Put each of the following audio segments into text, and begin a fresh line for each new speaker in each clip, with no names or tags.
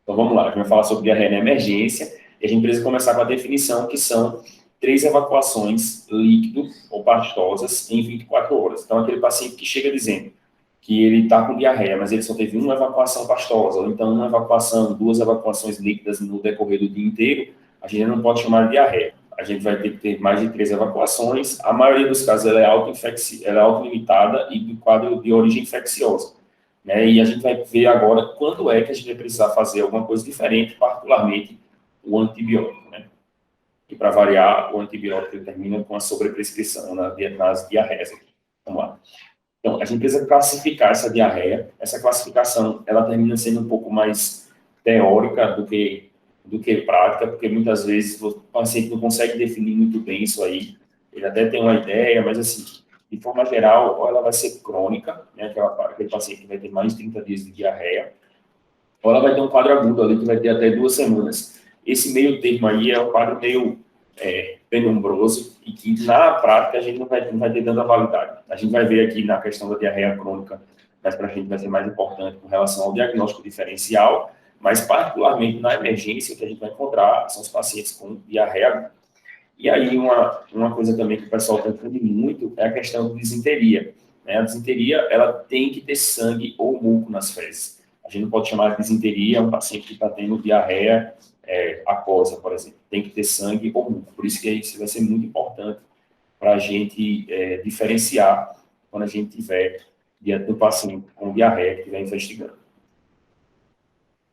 Então, vamos lá, a gente vai falar sobre diarreia na emergência, e a gente precisa começar com a definição, que são 3 evacuações líquido ou pastosas em 24 horas. Então, aquele paciente que chega dizendo que ele está com diarreia, mas ele só teve uma evacuação pastosa, ou então uma evacuação, 2 evacuações líquidas no decorrer do dia inteiro, a gente não pode chamar de diarreia. A gente vai ter que ter mais de 3 evacuações. A maioria dos casos ela é autolimitada e do quadro de origem infecciosa. Né? E a gente vai ver agora quando é que a gente vai precisar fazer alguma coisa diferente, particularmente o antibiótico. Né? E para variar, o antibiótico termina com a sobreprescrição nas diarreias. Vamos lá. Então, a gente precisa classificar essa diarreia. Essa classificação, ela termina sendo um pouco mais teórica do que prática, porque muitas vezes o paciente não consegue definir muito bem isso aí. Ele até tem uma ideia, mas assim, de forma geral, ou ela vai ser crônica, né, aquele paciente que vai ter mais de 30 dias de diarreia, ou ela vai ter um quadro agudo ali que vai ter até 2 semanas. Esse meio termo aí é um quadro meio penumbroso e que, na prática, a gente não vai ter tanta validade. A gente vai ver aqui na questão da diarreia crônica, mas para a gente vai ser mais importante com relação ao diagnóstico diferencial, mas particularmente na emergência, o que a gente vai encontrar são os pacientes com diarreia aguda. E aí, uma coisa também que o pessoal confunde muito é a questão da disenteria. Né? A disenteria, ela tem que ter sangue ou muco nas fezes. A gente não pode chamar de disenteria um paciente que está tendo diarreia aquosa, por exemplo. Tem que ter sangue ou muco. Por isso que isso vai ser muito importante para a gente diferenciar quando a gente tiver diante do paciente com diarreia que estiver investigando.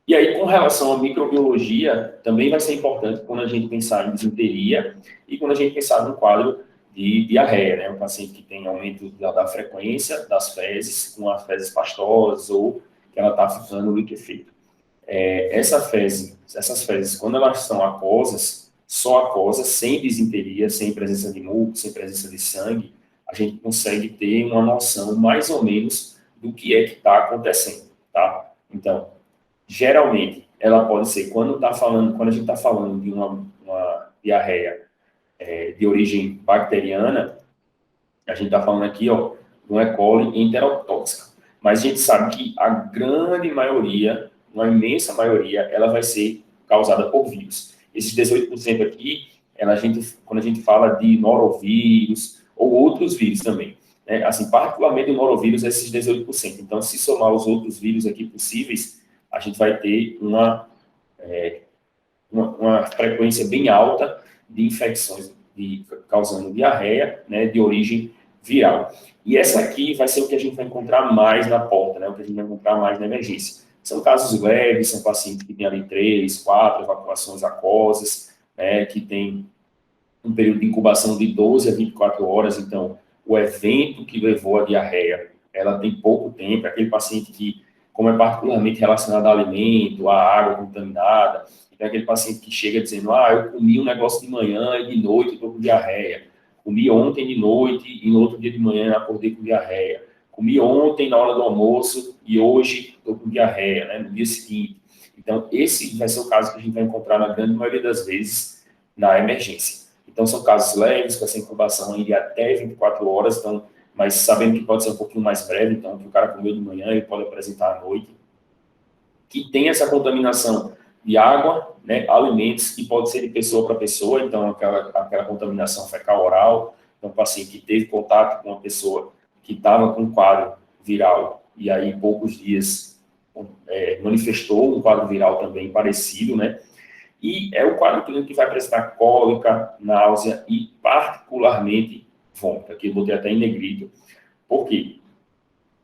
E aí, com relação à microbiologia, também vai ser importante quando a gente pensar em disenteria e quando a gente pensar num quadro de diarreia, né? Um paciente que tem aumento da frequência das fezes, com as fezes pastosas ou que ela está ficando liquefeita. Essas fezes, quando elas são aquosas, só aquosas, sem disenteria, sem presença de muco, sem presença de sangue, a gente consegue ter uma noção mais ou menos do que é que está acontecendo, tá? Então, geralmente, ela pode ser, quando a gente está falando de uma diarreia de origem bacteriana, a gente está falando aqui, ó, de uma E. coli enterotóxica. Mas a gente sabe que a grande maioria, uma imensa maioria, ela vai ser causada por vírus. Esses 18% aqui, quando a gente fala de norovírus ou outros vírus também, né? Assim, particularmente o norovírus, esses 18%. Então, se somar os outros vírus aqui possíveis, a gente vai ter uma frequência bem alta de infecções causando diarreia, né, de origem viral. E essa aqui vai ser o que a gente vai encontrar mais na porta, né, o que a gente vai encontrar mais na emergência. São casos leves, são pacientes que têm ali 3, 4 evacuações aquosas, né, que tem um período de incubação de 12 a 24 horas, então o evento que levou a diarreia, ela tem pouco tempo, aquele paciente que, como é particularmente relacionado ao alimento, à água contaminada, então aquele paciente que chega dizendo, eu comi um negócio de manhã e de noite estou com diarreia, comi ontem de noite e no outro dia de manhã acordei com diarreia, comi ontem na hora do almoço e hoje estou com diarreia, né, no dia seguinte. Então, esse vai ser o caso que a gente vai encontrar na grande maioria das vezes na emergência. Então, são casos leves, com essa incubação de até 24 horas, então, mas sabendo que pode ser um pouquinho mais breve, então, que o cara comeu de manhã, ele pode apresentar à noite, que tem essa contaminação de água, né, alimentos, que pode ser de pessoa para pessoa, então, aquela contaminação fecal oral, então, o paciente que teve contato com uma pessoa que estava com quadro viral, e aí, em poucos dias, manifestou um quadro viral também parecido, né, e é o quadro clínico que vai apresentar cólica, náusea e, particularmente, vômito. Aqui eu botei até em negrito. Por quê?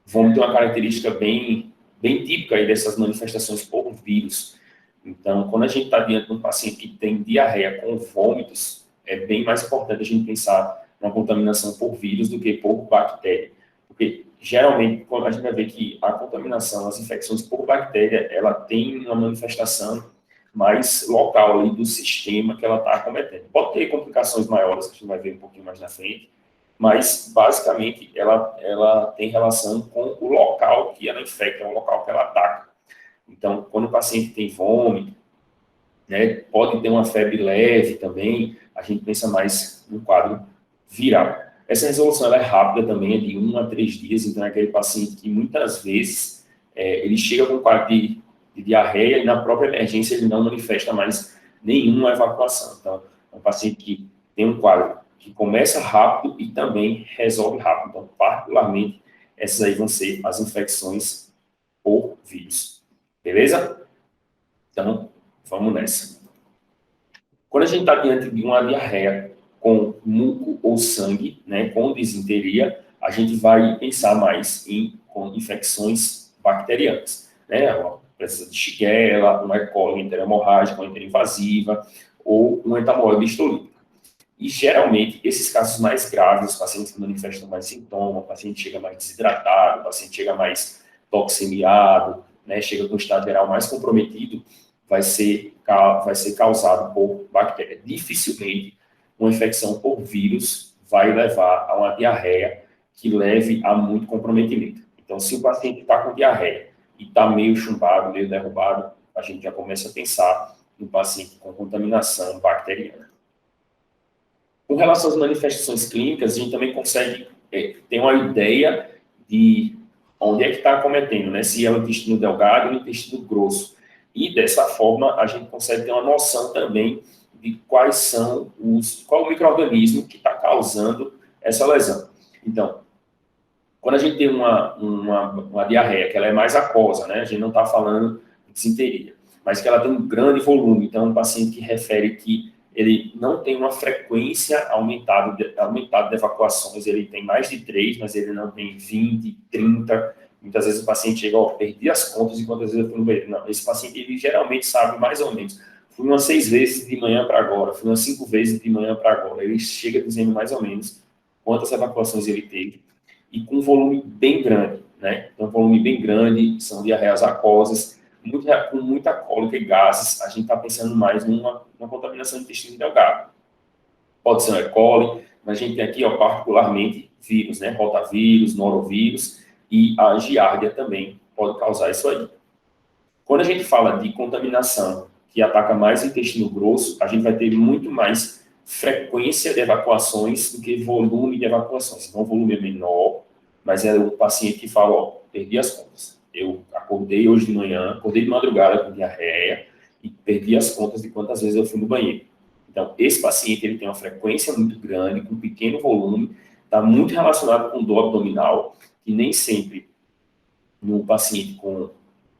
Vômito é uma característica bem típica aí dessas manifestações por vírus. Então, quando a gente está diante de um paciente que tem diarreia com vômitos, é bem mais importante a gente pensar numa contaminação por vírus do que por bactéria. Porque, geralmente, quando a gente vai ver que a contaminação, as infecções por bactéria, ela tem uma manifestação mais local ali do sistema que ela está acometendo. Pode ter complicações maiores, que a gente vai ver um pouquinho mais na frente, mas, basicamente, ela tem relação com o local que ela infecta, o local que ela ataca. Então, quando o paciente tem vômito, né, pode ter uma febre leve também, a gente pensa mais no quadro viral. Essa resolução ela é rápida também, é de 1 a 3 dias, então é aquele paciente que muitas vezes ele chega com um quadro de de diarreia, e na própria emergência ele não manifesta mais nenhuma evacuação. Então, é um paciente que tem um quadro que começa rápido e também resolve rápido. Então, particularmente, essas aí vão ser as infecções por vírus. Beleza? Então, vamos nessa. Quando a gente está diante de uma diarreia com muco ou sangue, né, com disenteria, a gente vai pensar mais com infecções bacterianas, né, a presença de Shigella, uma E. coli enterohemorrágica, uma enteroinvasiva, ou uma entamoeba histolítica. E, geralmente, esses casos mais graves, os pacientes que manifestam mais sintomas, o paciente chega mais desidratado, o paciente chega mais toxemiado, né, chega com o estado geral mais comprometido, vai ser causado por bactéria. Dificilmente, uma infecção por vírus vai levar a uma diarreia que leve a muito comprometimento. Então, se o paciente está com diarreia e está meio chumbado, meio derrubado, a gente já começa a pensar no paciente com contaminação bacteriana. Com relação às manifestações clínicas, a gente também consegue ter uma ideia de onde é que está acometendo, né? Se é o intestino delgado ou o intestino grosso. E, dessa forma, a gente consegue ter uma noção também de qual o micro-organismo que está causando essa lesão. Então, quando a gente tem uma diarreia, que ela é mais aquosa, né? A gente não está falando de disenteria, mas que ela tem um grande volume. Então, um paciente que refere que ele não tem uma frequência aumentada de evacuações, ele tem mais de 3, mas ele não tem 20, 30. Muitas vezes o paciente chega, perdi as contas de quantas vezes eu fui no banheiro. Não, esse paciente, ele geralmente sabe mais ou menos. Fui umas 6 vezes de manhã para agora, fui umas 5 vezes de manhã para agora. Ele chega dizendo mais ou menos quantas evacuações ele teve e com um volume bem grande, né? Um volume bem grande, são diarreias aquosas, com muita cólica e gases. A gente está pensando mais numa contaminação do intestino delgado. Pode ser um E. coli, mas a gente tem aqui, particularmente, vírus, né? Rotavírus, norovírus e a giardia também pode causar isso aí. Quando a gente fala de contaminação que ataca mais o intestino grosso, a gente vai ter muito mais frequência de evacuações do que volume de evacuações. Então, o volume é menor, mas é o paciente que fala, perdi as contas. Eu acordei hoje de manhã, acordei de madrugada com diarreia e perdi as contas de quantas vezes eu fui no banheiro. Então, esse paciente ele tem uma frequência muito grande, com pequeno volume, está muito relacionado com dor abdominal, e nem sempre no paciente com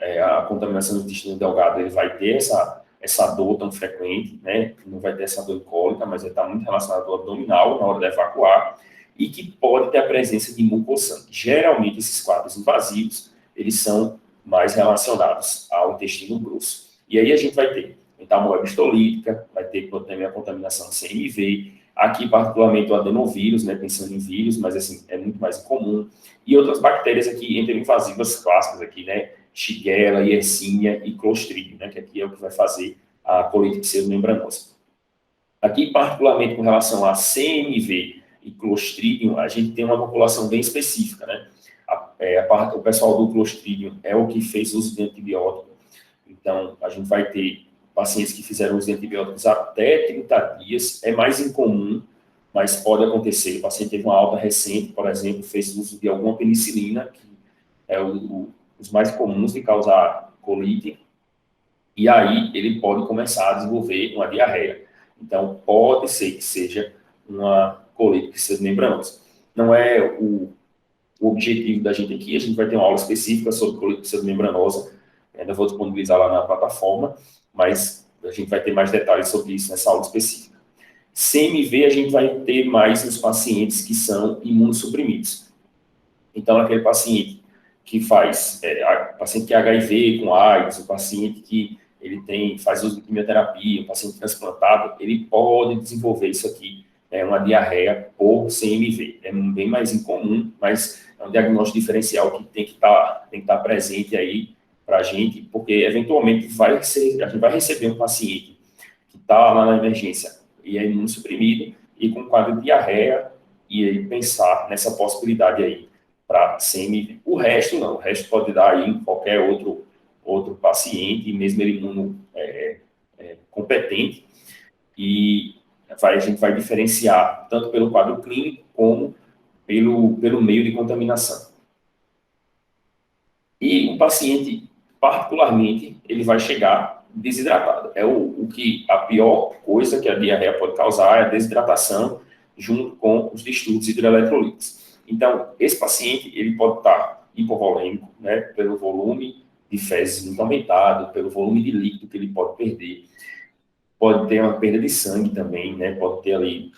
a contaminação do intestino delgado ele vai ter essa dor tão frequente, né? Não vai ter essa dor cólica, mas ele está muito relacionado à dor abdominal na hora de evacuar, e que pode ter a presença de mucosangue. Geralmente, esses quadros invasivos, eles são mais relacionados ao intestino grosso. E aí a gente vai ter entamoeba histolítica, vai ter também a contaminação de CMV, aqui particularmente o adenovírus, né, pensando em vírus, mas assim, é muito mais comum, e outras bactérias aqui, enteroinvasivas clássicas aqui, né, Shigella, Yersinia e Clostridium, né, que aqui é o que vai fazer a colite pseudomembranosa. Aqui, particularmente com relação a CMV e Clostridium, a gente tem uma população bem específica, né? O pessoal do Clostridium é o que fez uso de antibiótico. Então, a gente vai ter pacientes que fizeram uso de antibióticos até 30 dias, é mais incomum, mas pode acontecer. O paciente teve uma alta recente, por exemplo, fez uso de alguma penicilina, que é os mais comuns de causar colite, e aí ele pode começar a desenvolver uma diarreia. Então, pode ser que seja uma colite pseudomembranosa. Não é o objetivo da gente aqui, a gente vai ter uma aula específica sobre colite pseudomembranosa, ainda vou disponibilizar lá na plataforma, mas a gente vai ter mais detalhes sobre isso nessa aula específica. CMV a gente vai ter mais nos pacientes que são imunossuprimidos. Então, aquele paciente que paciente que é HIV com AIDS, o paciente que ele faz uso de quimioterapia, o paciente transplantado, ele pode desenvolver isso aqui, uma diarreia por CMV. É bem mais incomum, mas é um diagnóstico diferencial que tem que estar presente aí para a gente, porque eventualmente a gente vai receber um paciente que está lá na emergência e é imunossuprimido e com quadro de diarreia, e aí pensar nessa possibilidade aí para CMV. O resto não, o resto pode dar aí em qualquer outro paciente, mesmo ele competente, e a gente vai diferenciar tanto pelo quadro clínico como pelo meio de contaminação. E um paciente particularmente, ele vai chegar desidratado. É a pior coisa que a diarreia pode causar é a desidratação junto com os distúrbios hidroeletrolíticos. Então, esse paciente, ele pode estar hipovolêmico, né, pelo volume de fezes muito aumentado, pelo volume de líquido que ele pode perder. Pode ter uma perda de sangue também, né, pode ter ali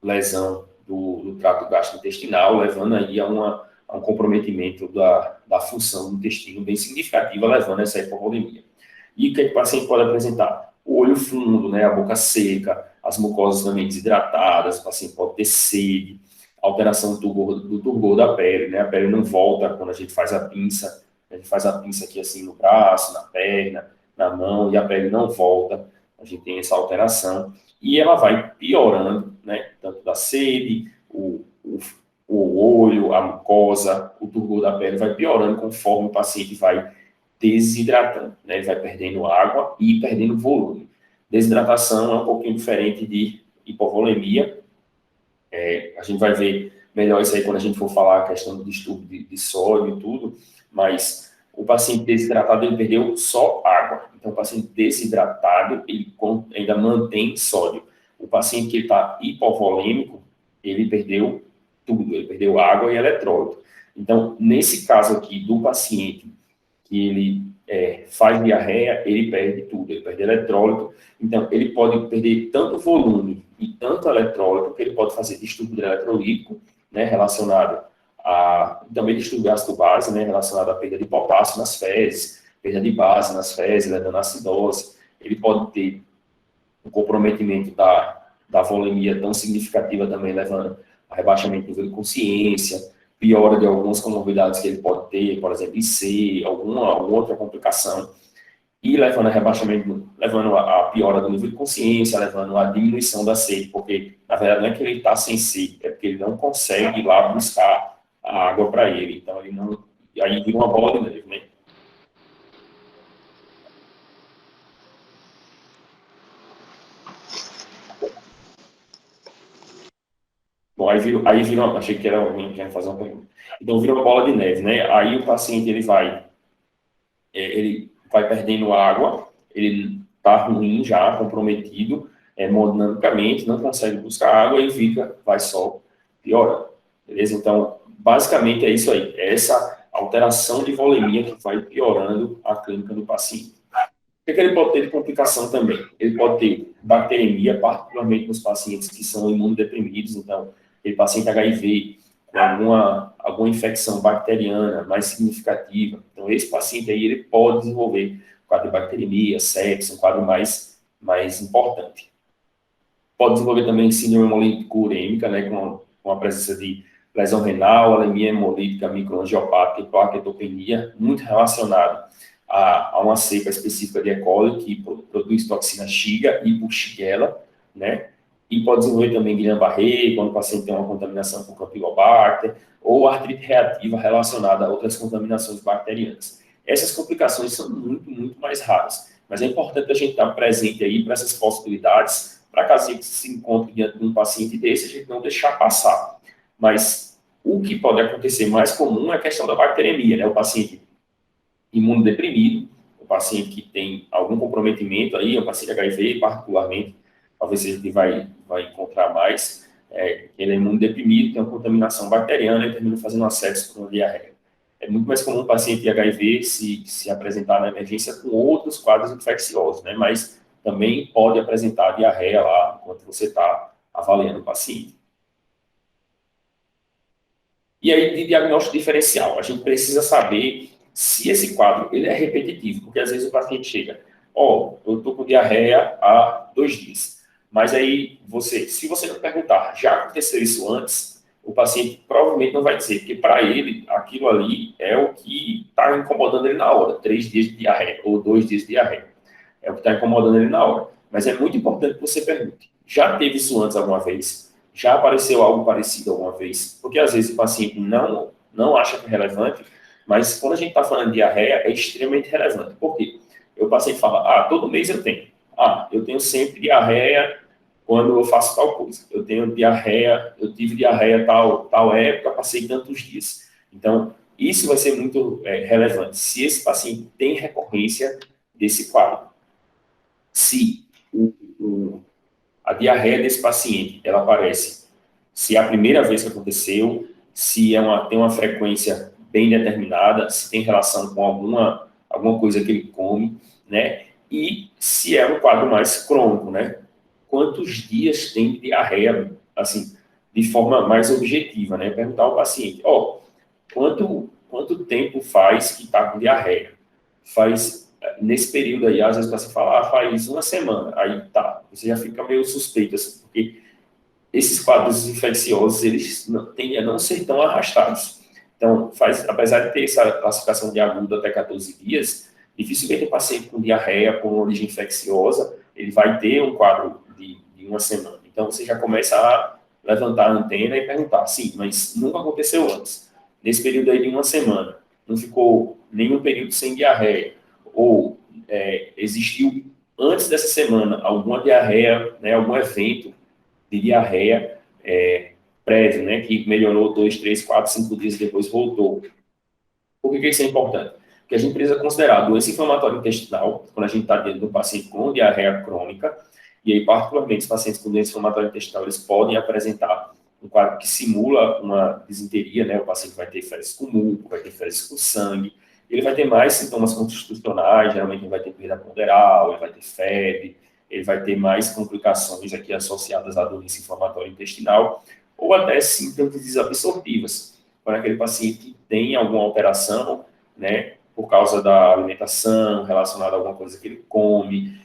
lesão do trato gastrointestinal, levando aí a um comprometimento da função do intestino bem significativa, levando a essa hipovolemia. E o que o paciente pode apresentar? O olho fundo, né, a boca seca, as mucosas também desidratadas, o paciente pode ter sede, alteração do turgor da pele, né, a pele não volta quando a gente faz a pinça aqui assim no braço, na perna, na mão, e a pele não volta, a gente tem essa alteração, e ela vai piorando, né, tanto da sede, o olho, a mucosa, o turgor da pele vai piorando conforme o paciente vai desidratando, né? Ele vai perdendo água e perdendo volume. Desidratação é um pouquinho diferente de hipovolemia. A gente vai ver melhor isso aí quando a gente for falar a questão do distúrbio de sódio e tudo, mas o paciente desidratado, ele perdeu só água. Então, o paciente desidratado, ele ainda mantém sódio. O paciente que está hipovolêmico, ele perdeu tudo, ele perdeu água e eletrólito. Então, nesse caso aqui do paciente que ele faz diarreia, ele perde tudo, ele perde eletrólito. Então, ele pode perder tanto volume e tanto eletrólito que ele pode fazer distúrbio eletrolítico, né, relacionado a também distúrbio ácido-base, né, relacionado à perda de potássio nas fezes, perda de base nas fezes, levando a acidose. Ele pode ter um comprometimento da volemia tão significativa também, levando a rebaixamento do nível de consciência, piora de algumas comorbidades que ele pode ter, por exemplo, IC, alguma outra complicação, e levando a rebaixamento, levando a piora do nível de consciência, levando a diminuição da sede, porque, na verdade, não é que ele está sem sede, é porque ele não consegue ir lá buscar a água para ele, então ele não, aí vira uma bola de neve, né? Bom, aí virou, achei que era alguém que ia fazer uma pergunta. Então, vira uma bola de neve, né? Aí o paciente, ele vai perdendo água, ele está ruim já, comprometido, hemodinamicamente, não consegue buscar água e vai só piorando, beleza? Então, basicamente é isso aí, é essa alteração de volemia que vai piorando a clínica do paciente. O que ele pode ter de complicação também? Ele pode ter bacteremia, particularmente nos pacientes que são imunodeprimidos, então, aquele paciente HIV, com alguma infecção bacteriana mais significativa. Então, esse paciente aí, ele pode desenvolver um quadro de bacteremia, sepsis, um quadro mais importante. Pode desenvolver também síndrome hemolítico urêmica, né, com a presença de lesão renal, anemia hemolítica microangiopática e plaquetopenia, muito relacionado a uma cepa específica de E. coli, que produz toxina Shiga e Bushigella, né? E pode desenvolver também Guillain-Barré, quando o paciente tem uma contaminação com Campylobacter, ou artrite reativa relacionada a outras contaminações bacterianas. Essas complicações são muito, muito mais raras, mas é importante a gente estar presente aí para essas possibilidades, para caso a gente se encontre diante de um paciente desse, a gente não deixar passar. Mas o que pode acontecer mais comum é a questão da bacteremia, né? O paciente imunodeprimido, o paciente que tem algum comprometimento aí, o paciente HIV particularmente, talvez a gente vai encontrar mais, ele é imunodeprimido, tem uma contaminação bacteriana e termina fazendo acesso com uma diarreia. É muito mais comum o paciente de HIV se apresentar na emergência com outros quadros infecciosos, né? Mas também pode apresentar diarreia lá enquanto você está avaliando o paciente. E aí, de diagnóstico diferencial, a gente precisa saber se esse quadro ele é repetitivo, porque às vezes o paciente chega, eu estou com diarreia há 2 dias, mas aí se você não perguntar, já aconteceu isso antes, o paciente provavelmente não vai dizer, porque para ele, aquilo ali é o que está incomodando ele na hora, 3 dias de diarreia ou 2 dias de diarreia, é o que está incomodando ele na hora. Mas é muito importante que você pergunte, já teve isso antes alguma vez? Já apareceu algo parecido alguma vez? Porque às vezes o paciente não acha que é relevante, mas quando a gente está falando de diarreia, é extremamente relevante. Por quê? O paciente fala, todo mês eu tenho. Eu tenho sempre diarreia quando eu faço tal coisa. Eu tenho diarreia, eu tive diarreia tal época, passei tantos dias. Então, Isso vai ser muito relevante. Se esse paciente tem recorrência desse quadro, se a diarreia desse paciente, ela aparece, se é a primeira vez que aconteceu, se tem uma frequência bem determinada, se tem relação com alguma coisa que ele come, né? E se é um quadro mais crônico, né? Quantos dias tem diarreia, assim, de forma mais objetiva, né? Perguntar ao paciente, quanto tempo faz que está com diarreia? Nesse período aí, às vezes você fala, faz uma semana, aí tá, você já fica meio suspeito, assim, porque esses quadros infecciosos, eles tendem a não ser tão arrastados. Então, apesar de ter essa classificação de agudo até 14 dias, dificilmente o paciente com diarreia, com origem infecciosa, ele vai ter um quadro de uma semana. Então, você já começa a levantar a antena e perguntar, sim, mas nunca aconteceu antes. Nesse período aí de uma semana, não ficou nenhum período sem diarreia, ou existiu antes dessa semana alguma diarreia, né, algum evento de diarreia prévio, né, que melhorou 2, 3, 4, 5 dias depois voltou. Por que isso é importante? Porque a gente precisa considerar a doença inflamatória intestinal, quando a gente está dentro de um paciente com diarreia crônica, e aí, particularmente, os pacientes com doença inflamatória intestinal, eles podem apresentar um quadro que simula uma disenteria, né? O paciente vai ter fezes com muco, vai ter fezes com sangue, ele vai ter mais sintomas constitucionais, geralmente ele vai ter perda ponderal, ele vai ter febre, ele vai ter mais complicações aqui associadas à doença inflamatória intestinal, ou até síndromes desabsortivas, para aquele paciente que tem alguma alteração, né, por causa da alimentação, relacionada a alguma coisa que ele come,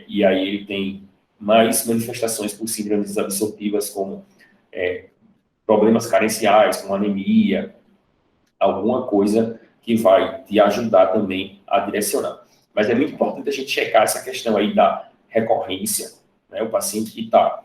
e aí ele tem mais manifestações por síndromes desabsortivas, como problemas carenciais, como anemia, alguma coisa que vai te ajudar também a direcionar. Mas é muito importante a gente checar essa questão aí da recorrência, né? O paciente que está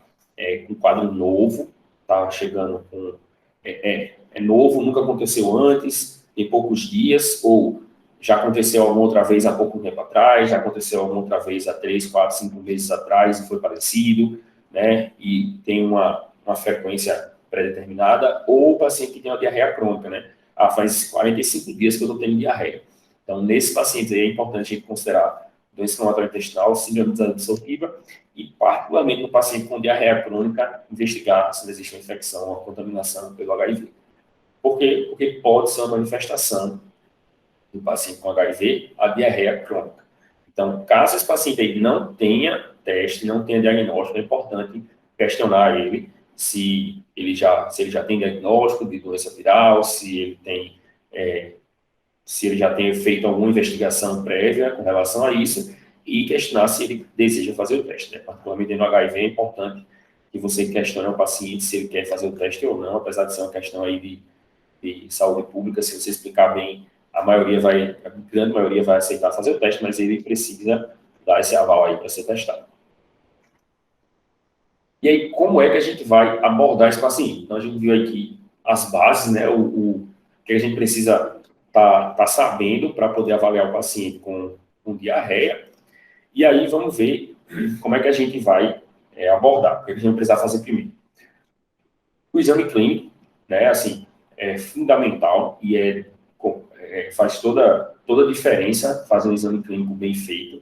com quadro novo, está chegando com... É novo, nunca aconteceu antes, tem poucos dias, ou já aconteceu alguma outra vez há pouco tempo atrás, já aconteceu alguma outra vez há 3, 4, 5 meses atrás e foi parecido, né? E tem uma frequência pré-determinada, ou o paciente que tem uma diarreia crônica, né? Faz 45 dias que eu estou tendo diarreia. Então, nesse paciente aí é importante a gente considerar doença inflamatória intestinal, síndrome desabsortiva e, particularmente no paciente com diarreia crônica, investigar se existe uma infecção, uma contaminação pelo HIV. Por quê? Porque pode ser uma manifestação do paciente com HIV, a diarreia crônica. Então, caso esse paciente aí não tenha teste, não tenha diagnóstico, é importante questionar ele se ele já tem diagnóstico de doença viral, se ele já tem feito alguma investigação prévia com relação a isso e questionar se ele deseja fazer o teste, né? Particularmente no HIV é importante que você questione o paciente se ele quer fazer o teste ou não, apesar de ser uma questão aí de saúde pública, se você explicar bem, a grande maioria vai aceitar fazer o teste, mas ele precisa dar esse aval aí para ser testado. E aí, como é que a gente vai abordar esse paciente? Então, a gente viu aqui as bases, né, o que a gente precisa tá sabendo para poder avaliar o paciente com diarreia, e aí vamos ver como é que a gente vai abordar, o que a gente vai precisar fazer primeiro. O exame clínico, né, assim, é fundamental e faz toda a diferença fazer um exame clínico bem feito,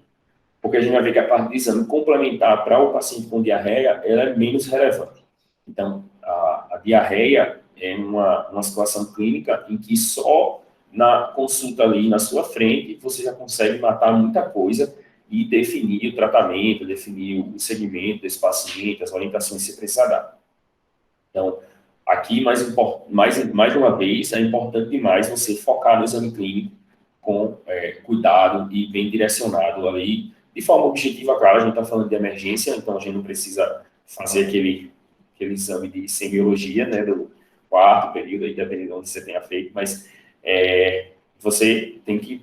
porque a gente vai ver que a parte do exame complementar para o paciente com diarreia, ela é menos relevante. Então, a diarreia é uma situação clínica em que só na consulta ali na sua frente você já consegue matar muita coisa e definir o tratamento, definir o segmento desse paciente, as orientações que você precisa dar. Então, aqui, mais uma vez, é importante demais você focar no exame clínico com cuidado e bem direcionado ali, de forma objetiva, claro, a gente está falando de emergência, então a gente não precisa fazer aquele exame de semiologia, né, do quarto período, aí, dependendo de onde você tenha feito, mas você tem que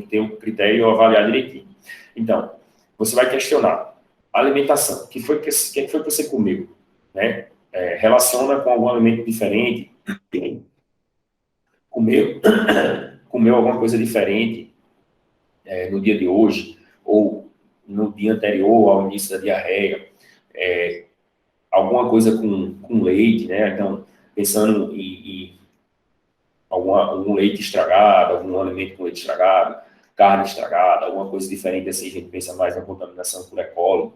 ter um critério avaliar direitinho. Então, você vai questionar a alimentação, o que foi que você comeu, né? Relaciona com algum alimento diferente, comeu, comeu alguma coisa diferente no dia de hoje, ou no dia anterior ao início da diarreia, alguma coisa com leite, né? Então, pensando algum leite estragado, algum alimento com leite estragado, carne estragada, alguma coisa diferente assim, a gente pensa mais na contaminação por E. coli.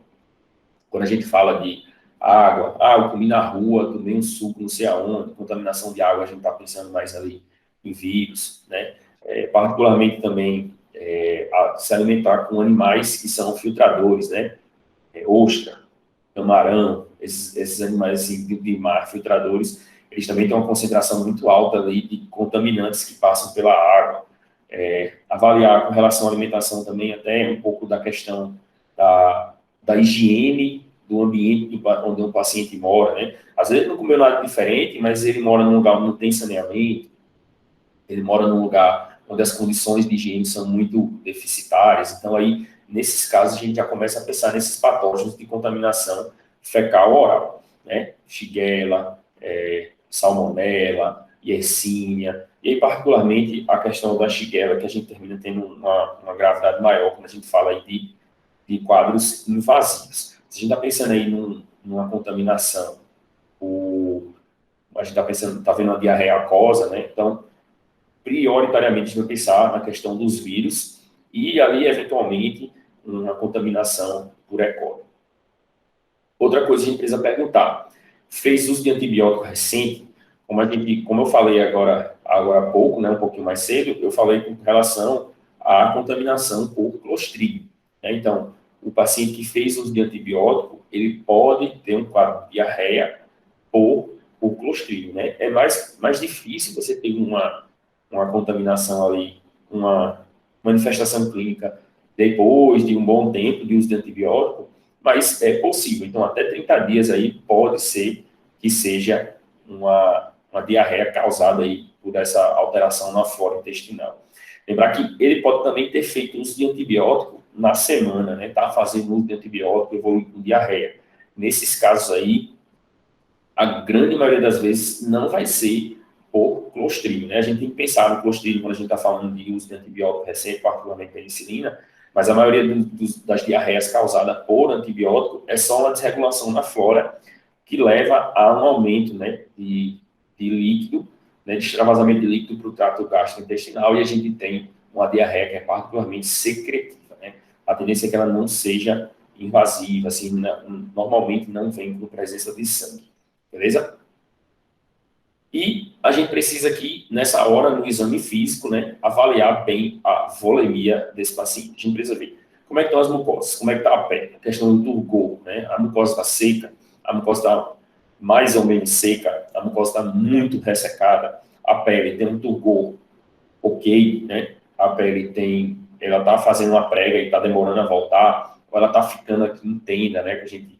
Quando a gente fala de água, eu comi na rua, tomei um suco não sei aonde, contaminação de água, a gente está pensando mais ali em vírus, né? Particularmente também se alimentar com animais que são filtradores, né? Ostra, camarão, esses animais assim, de mar, filtradores, eles também têm uma concentração muito alta ali de contaminantes que passam pela água. Avaliar com relação à alimentação também até um pouco da questão da higiene do ambiente onde o paciente mora, né? Às vezes não comeu nada diferente, mas ele mora num lugar onde não tem saneamento, ele mora num lugar onde as condições de higiene são muito deficitárias. Então, aí, nesses casos, a gente já começa a pensar nesses patógenos de contaminação fecal-oral, né? Shigella, Salmonella, Yersinia, e aí, particularmente, a questão da Shigella, que a gente termina tendo uma gravidade maior quando a gente fala aí de quadros invasivos. Se a gente está pensando aí numa contaminação, a gente está pensando, está vendo uma diarreia aquosa, né? Então, prioritariamente, a gente vai pensar na questão dos vírus e ali, eventualmente, uma contaminação por E. coli. Outra coisa que a gente precisa perguntar, fez uso de antibiótico recente? Como eu falei agora há pouco, né, um pouquinho mais cedo, eu falei com relação à contaminação por Clostridium, né? Então, o paciente que fez uso de antibiótico, ele pode ter um quadro de diarreia por Clostridium, né? É mais difícil você ter uma contaminação ali, uma manifestação clínica depois de um bom tempo de uso de antibiótico, mas é possível. Então, até 30 dias aí pode ser que seja uma diarreia causada aí por essa alteração na flora intestinal. Lembrar que ele pode também ter feito uso de antibiótico na semana, né? Tá fazendo uso de antibiótico, evoluindo com diarreia. Nesses casos aí, a grande maioria das vezes não vai ser por Clostridium, né? A gente tem que pensar no Clostridium quando a gente está falando de uso de antibiótico recente, particularmente penicilina, mas a maioria das diarreias causadas por antibiótico é só uma desregulação na flora que leva a um aumento, né, de líquido, né, de extravasamento de líquido para o trato gastrointestinal, e a gente tem uma diarreia que é particularmente secretiva, né? A tendência é que ela não seja invasiva, assim, normalmente não vem com presença de sangue, beleza? E a gente precisa aqui, nessa hora, no exame físico, né, avaliar bem a volemia desse paciente. A gente precisa ver como é que estão as mucosas, como é que está a pele, a questão do turgor, né? A mucosa está seca, a mucosa está mais ou menos seca, a mucosa está muito ressecada, a pele tem um turgor ok, né? A pele ela está fazendo uma prega e está demorando a voltar, ou ela está ficando aqui em tenda, né? Que a gente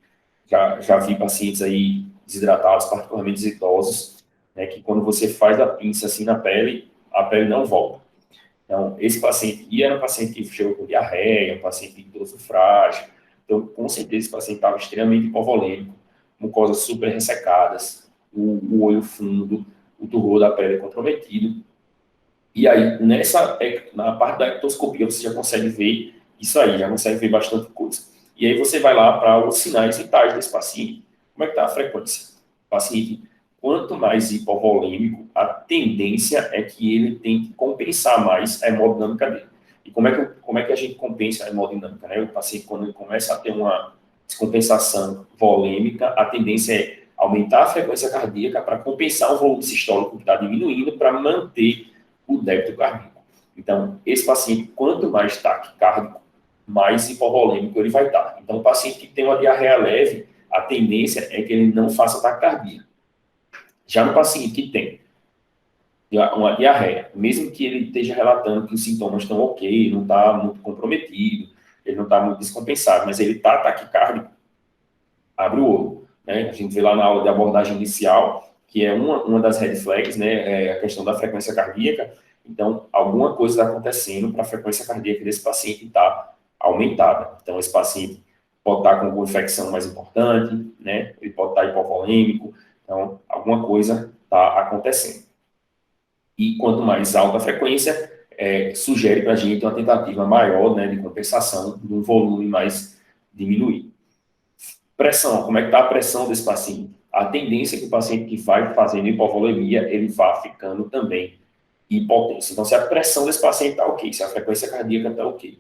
já vi pacientes aí desidratados, particularmente idosos, né, que quando você faz a pinça assim na pele, a pele não volta. Então, esse paciente, e era um paciente que chegou com diarreia, um paciente idoso frágil, então, com certeza, esse paciente estava extremamente hipovolêmico, mucosas super ressecadas, o olho fundo, o turgor da pele comprometido. E aí, na parte da ectoscopia, você já consegue ver isso aí, já consegue ver bastante coisa. E aí você vai lá para os sinais vitais desse paciente. Como é que está a frequência? O paciente, quanto mais hipovolêmico, a tendência é que ele tem que compensar mais a hemodinâmica dele. E como é que a gente compensa a hemodinâmica, né? O paciente, quando ele começa a ter uma descompensação volêmica, a tendência é aumentar a frequência cardíaca para compensar o volume sistólico que está diminuindo, para manter o débito cardíaco. Então, esse paciente, quanto mais taquicárdico, mais hipovolêmico ele vai estar. Então, o paciente que tem uma diarreia leve, a tendência é que ele não faça taquicardia. Já no paciente que tem uma diarreia, mesmo que ele esteja relatando que os sintomas estão ok, não está muito comprometido, ele não está muito descompensado, mas ele está taquicárdico, abre o olho, né? A gente vê lá na aula de abordagem inicial, que é uma das red flags, né? É a questão da frequência cardíaca. Então, alguma coisa está acontecendo para a frequência cardíaca desse paciente estar aumentada. Então, esse paciente pode estar com alguma infecção mais importante, né? Ele pode estar hipovolêmico. Então, alguma coisa está acontecendo. E quanto mais alta a frequência, sugere para a gente uma tentativa maior, né, de compensação de um volume mais diminuído. Pressão, como é que está a pressão desse paciente? A tendência é que o paciente que vai fazendo hipovolemia, ele vá ficando também hipotensão. Então, se a pressão desse paciente está ok, se a frequência cardíaca está ok,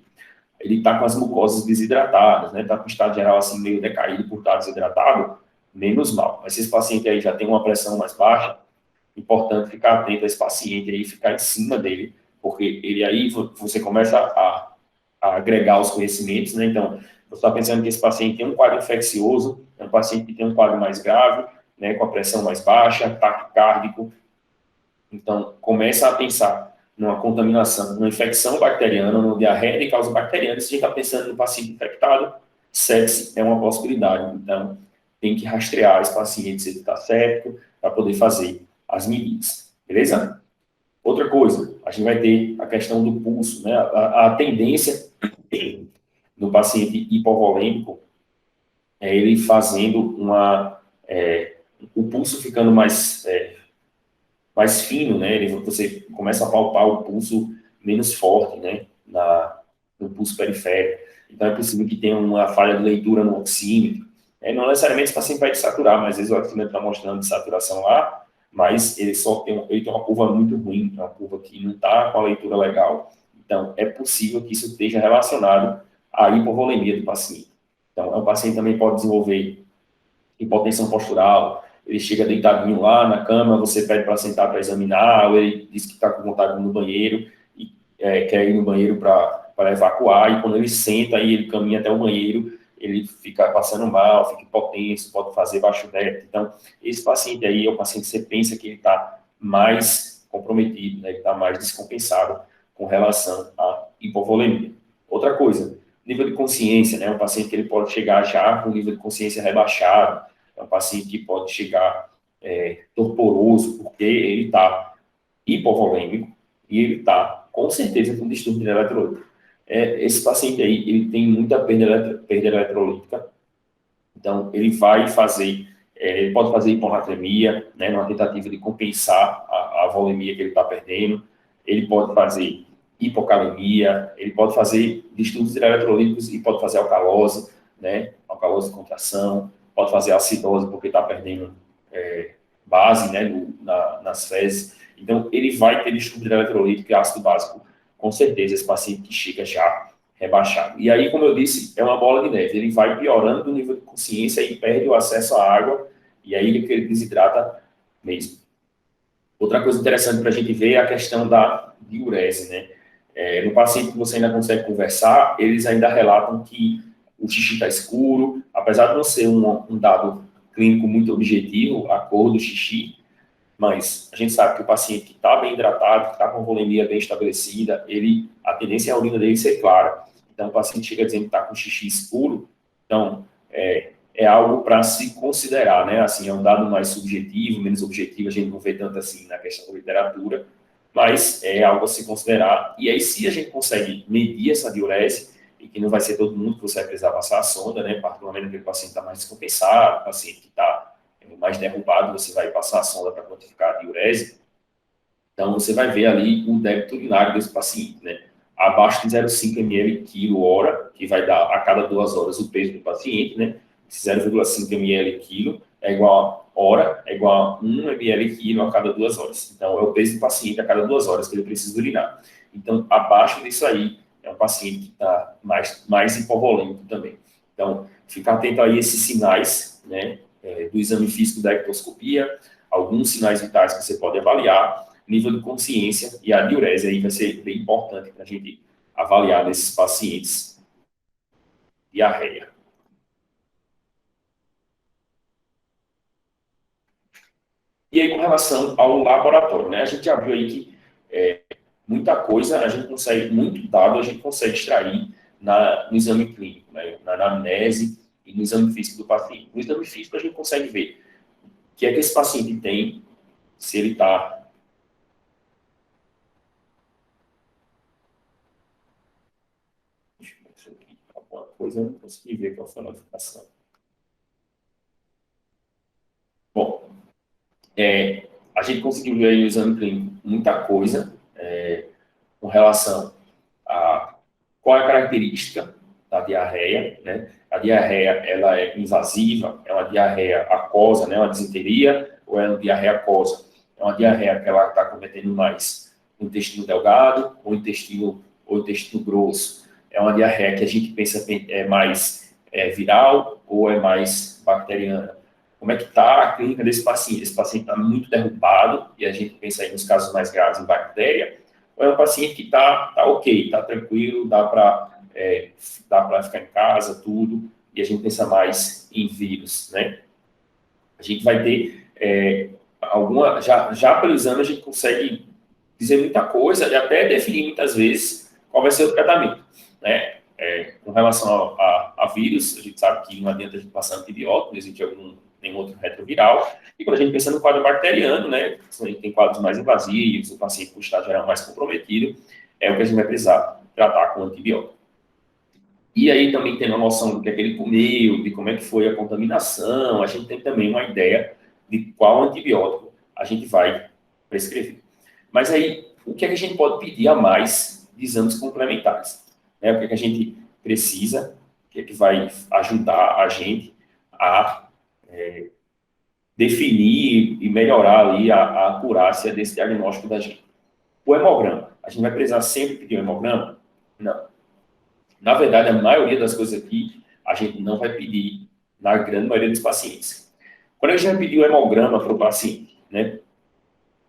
ele está com as mucosas desidratadas, né? Está com o estado geral assim meio decaído por estar desidratado, menos mal. Mas se esse paciente aí já tem uma pressão mais baixa, importante ficar atento a esse paciente aí, ficar em cima dele, porque ele aí, você começa a agregar os conhecimentos, né? Então, você está pensando que esse paciente tem um quadro infeccioso, é um paciente que tem um quadro mais grave, né, com a pressão mais baixa, taquicárdico. Então, começa a pensar numa contaminação, numa infecção bacteriana, numa diarreia de causa bacteriana. Se a gente está pensando no paciente infectado, sepse é uma possibilidade. Então, tem que rastrear esse paciente se ele está séptico para poder fazer as medidas. Beleza? Outra coisa, a gente vai ter a questão do pulso, né? A tendência do paciente hipovolêmico é ele fazendo o pulso ficando mais fino, né? Você começa a palpar o pulso menos forte, né? No pulso periférico. Então, é possível que tenha uma falha de leitura no oxímetro. Não necessariamente esse paciente vai desaturar, mas às vezes o oxímetro está mostrando desaturação lá, mas ele tem uma curva muito ruim, uma curva que não está com a leitura legal. Então, é possível que isso esteja relacionado à hipovolemia do paciente. Então, o paciente também pode desenvolver hipotensão postural, ele chega deitadinho lá na cama, você pede para sentar para examinar, ou ele diz que está com vontade de ir no banheiro, e quer ir no banheiro para evacuar, e quando ele senta e ele caminha até o banheiro, ele fica passando mal, fica hipotenso, pode fazer baixo débito. Então, esse paciente aí é o paciente que você pensa que ele está mais comprometido, né? Ele está mais descompensado com relação à hipovolemia. Outra coisa, nível de consciência, né? Um paciente que ele pode chegar já com nível de consciência rebaixado, é um paciente que pode chegar torporoso, porque ele está hipovolêmico e ele está, com certeza, com distúrbio de eletrolito. Esse paciente aí, ele tem muita perda eletrolítica, então ele vai fazer, ele pode fazer hiponatremia, né, numa tentativa de compensar a volemia que ele está perdendo, ele pode fazer hipocalemia, ele pode fazer distúrbios eletrolíticos e pode fazer alcalose, né, alcalose de contração, pode fazer acidose porque está perdendo base, né, nas fezes. Então, ele vai ter distúrbio eletrolítico e ácido básico, com certeza, esse paciente que chega já rebaixado. E aí, como eu disse, é uma bola de neve. Ele vai piorando o nível de consciência e perde o acesso à água, e aí ele desidrata mesmo. Outra coisa interessante para a gente ver é a questão da diurese, né? No paciente que você ainda consegue conversar, eles ainda relatam que o xixi está escuro, apesar de não ser um dado clínico muito objetivo, a cor do xixi, mas a gente sabe que o paciente que está bem hidratado, que está com a volemia bem estabelecida, a tendência é a urina dele ser clara. Então, o paciente chega dizendo que está com xixi escuro, então, é algo para se considerar, né? Assim, é um dado mais subjetivo, menos objetivo, a gente não vê tanto assim na questão da literatura, mas é algo a se considerar. E aí, se a gente consegue medir essa diurese, e que não vai ser todo mundo que você vai precisar passar a sonda, né? Particularmente aquele paciente está mais descompensado, o paciente que está mais derrubado, você vai passar a sonda para quantificar a diurese. Então, você vai ver ali o débito urinário desse paciente, né? Abaixo de 0,5 ml quilo-hora, que vai dar a cada 2 horas o peso do paciente, né? 0,5 ml quilo é igual a hora, é igual a 1 ml quilo a cada 2 horas. Então, é o peso do paciente a cada 2 horas que ele precisa urinar. Então, abaixo disso aí, é um paciente que está mais hipovolêmico também. Então, fica atento aí a esses sinais, né? Do exame físico da ectoscopia, alguns sinais vitais que você pode avaliar, nível de consciência e a diurese aí vai ser bem importante para a gente avaliar nesses pacientes diarreia. E aí, com relação ao laboratório, né? A gente já viu aí que muita coisa a gente consegue, muito dado a gente consegue extrair no exame clínico, né? Na anamnese e no exame físico do paciente. No exame físico a gente consegue ver o que é que esse paciente tem, se ele está... Deixa eu ver se aqui alguma coisa eu não consegui ver qual foi a notificação. Bom, a gente conseguiu ver aí no exame clínico muita coisa com relação a qual é a característica da diarreia, né? A diarreia, ela é invasiva, é uma diarreia aquosa, né? Uma disenteria, ou é uma diarreia aquosa? É uma diarreia que ela está cometendo mais o intestino delgado ou o intestino grosso. É uma diarreia que a gente pensa é mais viral ou é mais bacteriana. Como é que está a clínica desse paciente? Esse paciente está muito derrubado, e a gente pensa aí nos casos mais graves em bactéria, ou é um paciente que está ok, está tranquilo, dá para ficar em casa, tudo, e a gente pensa mais em vírus, né? A gente vai ter já pelo exame a gente consegue dizer muita coisa e até definir muitas vezes qual vai ser o tratamento, né? Com relação a vírus, a gente sabe que não adianta a gente passar antibiótico, não existe nenhum outro retroviral. E quando a gente pensa no quadro bacteriano, né, a gente tem quadros mais invasivos, o paciente com estado geral mais comprometido, é o que a gente vai precisar tratar com antibiótico. E aí também tem uma noção do que é que ele comeu, de como é que foi a contaminação, a gente tem também uma ideia de qual antibiótico a gente vai prescrever. Mas aí, o que é que a gente pode pedir a mais de exames complementares? Né? O que é que a gente precisa, o que é que vai ajudar a gente a definir e melhorar ali a acurácia desse diagnóstico da gente. O hemograma. A gente vai precisar sempre pedir o hemograma? Não. Na verdade, a maioria das coisas aqui, a gente não vai pedir na grande maioria dos pacientes. Quando a gente vai pedir o hemograma para o paciente, né?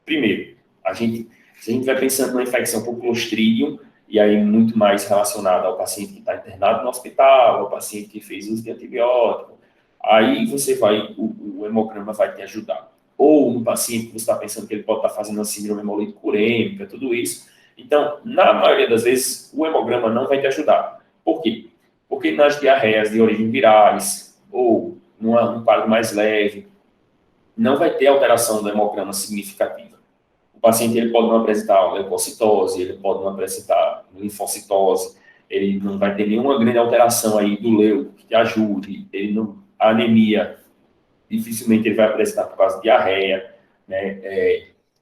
Primeiro, se a gente vai pensando numa infecção por Clostridium, e aí muito mais relacionada ao paciente que está internado no hospital, ao paciente que fez uso de antibiótico, aí o hemograma vai te ajudar. Ou no paciente que você está pensando que ele pode estar fazendo uma síndrome hemolítica urêmica, tudo isso. Então, na maioria das vezes, o hemograma não vai te ajudar. Por quê? Porque nas diarreias de origem virais, ou num quadro mais leve, não vai ter alteração do hemograma significativa. O paciente ele pode não apresentar leucocitose, ele pode não apresentar linfocitose, ele não vai ter nenhuma grande alteração aí do leuco que te ajude, a anemia, dificilmente ele vai apresentar por causa de diarreia, né?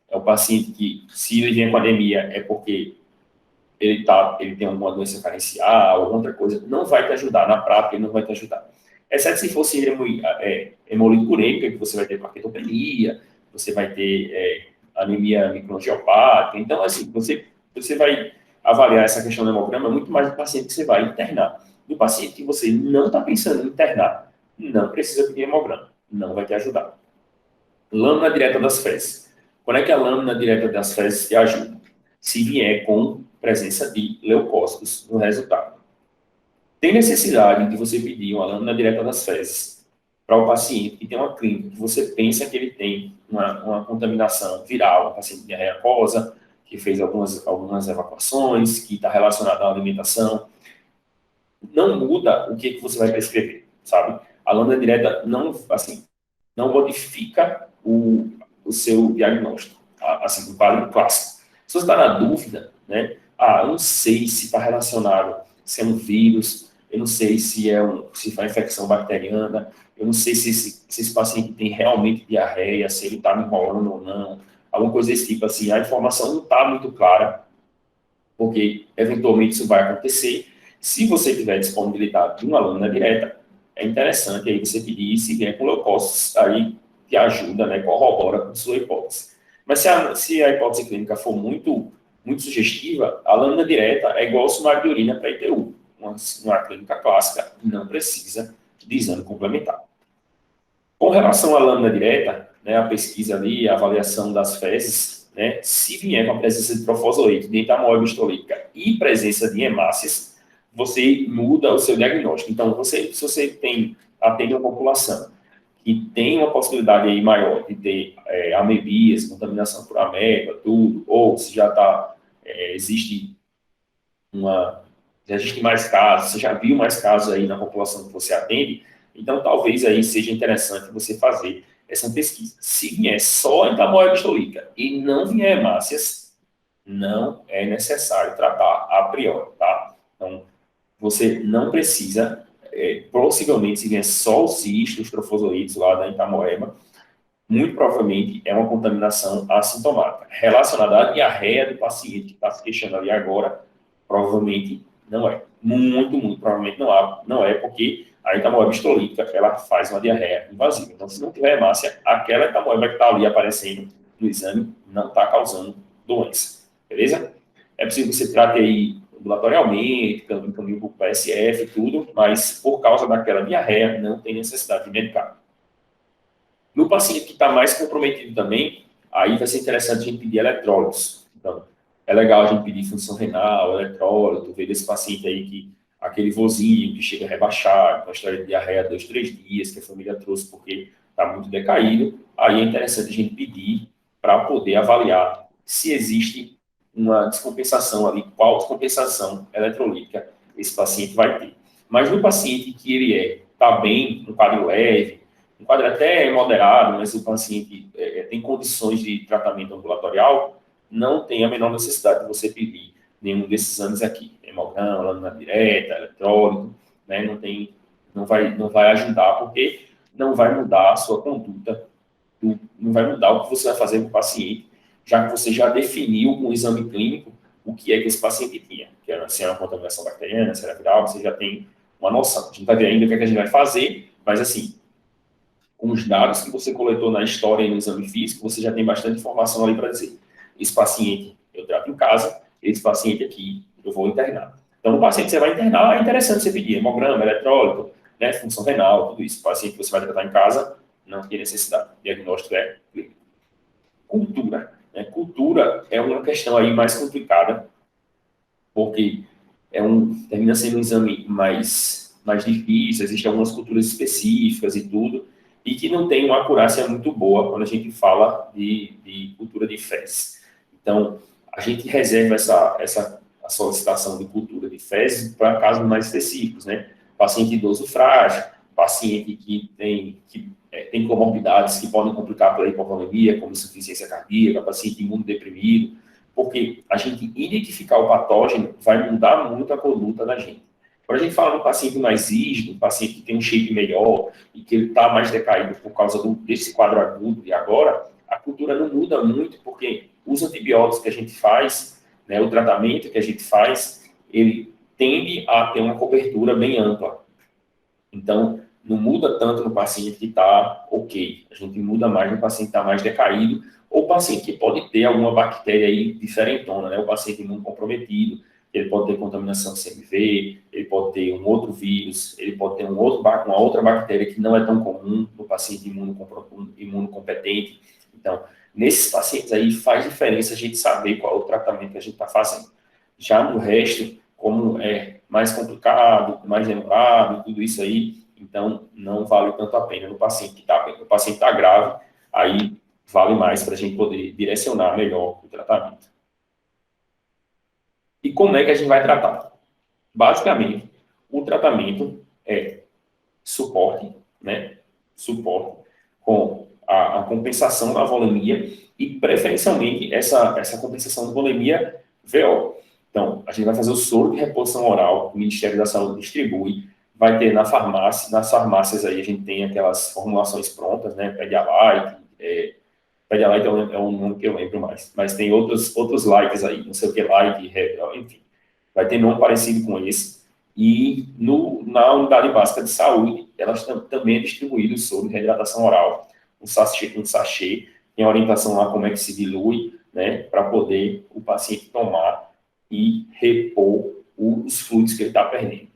É o paciente que, se ele vem com anemia, é porque ele tem alguma doença carencial, ou outra coisa, não vai te ajudar, na prática ele não vai te ajudar. Exceto se for síndrome hemolítica urêmica, que você vai ter plaquetopenia, você vai ter anemia microangiopática. Então, assim, você vai avaliar essa questão do hemograma muito mais do paciente que você vai internar. Do paciente que você não está pensando em internar, não precisa pedir hemograma, não vai te ajudar. Lâmina direta das fezes. Quando é que a lâmina direta das fezes te ajuda? Se vier com presença de leucócitos no resultado. Tem necessidade de você pedir uma lâmina direta das fezes para o paciente que tem uma clínica que você pensa que ele tem uma contaminação viral, um paciente de diarreia aquosa, que fez algumas evacuações, que está relacionado à alimentação. Não muda o que você vai prescrever, sabe? A lâmina direta não modifica o seu diagnóstico, assim, o quadro clássico. Se você está na dúvida, né? Eu não sei se está relacionado, se é um vírus, eu não sei se foi infecção bacteriana, eu não sei se esse paciente tem realmente diarreia, se ele está me enrolando ou não, alguma coisa desse tipo, assim, a informação não está muito clara, porque eventualmente isso vai acontecer. Se você tiver disponibilidade de uma lâmina direta, é interessante aí você pedir, se vier com leucócitos, aí te ajuda, né, corrobora com sua hipótese. Mas se a hipótese clínica for muito sugestiva, a lâmina direta é igual ao sumário de urina para ITU. Uma clínica clássica não precisa de exame complementar. Com relação à lâmina direta, né, a pesquisa ali, a avaliação das fezes, né, se vier com a presença de trofosolato, de entamoeba histolítica e presença de hemácias, você muda o seu diagnóstico. Então, se você atende uma população que tem uma possibilidade aí maior de ter amebias, contaminação por ameba, tudo, ou se já existe mais casos, você já viu mais casos aí na população que você atende, então talvez aí seja interessante você fazer essa pesquisa. Se vier só entamoeba histolítica e não vier hemácias, não é necessário tratar a priori, tá? Então, você não precisa, possivelmente, se vier só os cistos, os trofozoídeos lá da entamoeba, muito provavelmente é uma contaminação assintomática. Relacionada à diarreia do paciente que está se queixando ali agora, provavelmente não é. Muito provavelmente não é, porque a entamoeba histolítica, ela faz uma diarreia invasiva. Então, se não tiver hemácia, aquela entamoeba que está ali aparecendo no exame não está causando doença. beleza? É possível que você trate aí ambulatorialmente, caminho para o PSF e tudo, mas por causa daquela diarreia, não tem necessidade de medicar. No paciente que está mais comprometido também, aí vai ser interessante a gente pedir eletrólitos. Então, é legal a gente pedir função renal, eletrólito, ver desse paciente aí que aquele vozinho que chega a rebaixar, com a história de diarreia 2, 3 dias, que a família trouxe porque está muito decaído, aí é interessante a gente pedir para poder avaliar se existe uma descompensação ali, qual descompensação eletrolítica esse paciente vai ter. Mas no paciente que ele está bem, um quadro leve, um quadro até moderado, mas o paciente tem condições de tratamento ambulatorial, não tem a menor necessidade de você pedir nenhum desses exames aqui. Hemograma, lâmina direta, eletrólito, né? Não vai ajudar, porque não vai mudar a sua conduta, não vai mudar o que você vai fazer com o paciente, já que você já definiu com o exame clínico o que é que esse paciente tinha, que era se era uma contaminação bacteriana, se era viral, você já tem uma noção. A gente vai ver ainda o que, é que a gente vai fazer, mas assim, com os dados que você coletou na história e no exame físico, você já tem bastante informação ali para dizer, esse paciente eu trato em casa, esse paciente aqui eu vou internar. Então, no paciente que você vai internar, é interessante você pedir hemograma, eletrólito, né, função renal, tudo isso. O paciente que você vai tratar em casa, não tem necessidade. O diagnóstico é clínico. Cultura. Né? Cultura é uma questão aí mais complicada, porque termina sendo um exame mais difícil, existem algumas culturas específicas e tudo, e que não tem uma acurácia muito boa quando a gente fala de cultura de fezes. Então, a gente reserva a solicitação de cultura de fezes para casos mais específicos, né? Paciente idoso frágil, paciente que tem comorbidades que podem complicar pela hipovolemia, como insuficiência cardíaca, paciente imunodeprimido, porque a gente identificar o patógeno vai mudar muito a conduta da gente. Quando a gente fala do paciente mais rígido, um paciente que tem um shape melhor e que ele está mais decaído por causa desse quadro agudo e agora, a cultura não muda muito, porque os antibióticos que a gente faz, né, o tratamento que a gente faz, ele tende a ter uma cobertura bem ampla. Então, não muda tanto no paciente que está ok. A gente muda mais no paciente que está mais decaído, ou paciente que pode ter alguma bactéria aí diferentona, né? O paciente imunocomprometido, ele pode ter contaminação CMV, ele pode ter um outro vírus, ele pode ter uma outra bactéria que não é tão comum no paciente imunocompetente. Então, nesses pacientes aí faz diferença a gente saber qual é o tratamento que a gente está fazendo. Já no resto, como é mais complicado, mais demorado, tudo isso aí, então não vale tanto a pena no paciente que está bem. No paciente está grave, aí vale mais para a gente poder direcionar melhor o tratamento. E como é que a gente vai tratar? Basicamente, o tratamento é suporte, né? Suporte com a compensação da volemia e, preferencialmente, essa compensação da volemia VO. Então, a gente vai fazer o soro de reposição oral, que o Ministério da Saúde distribui, vai ter na farmácia, nas farmácias aí a gente tem aquelas formulações prontas, né? Pedialyte, Pedialyte é um nome que eu lembro mais, mas tem outros likes aí, não sei o que like, enfim, vai ter nome parecido com esse. E na unidade básica de saúde, elas também é distribuído o soro de reidratação oral, um sachê, tem orientação lá como é que se dilui, né, para poder o paciente tomar e repor os fluidos que ele está perdendo.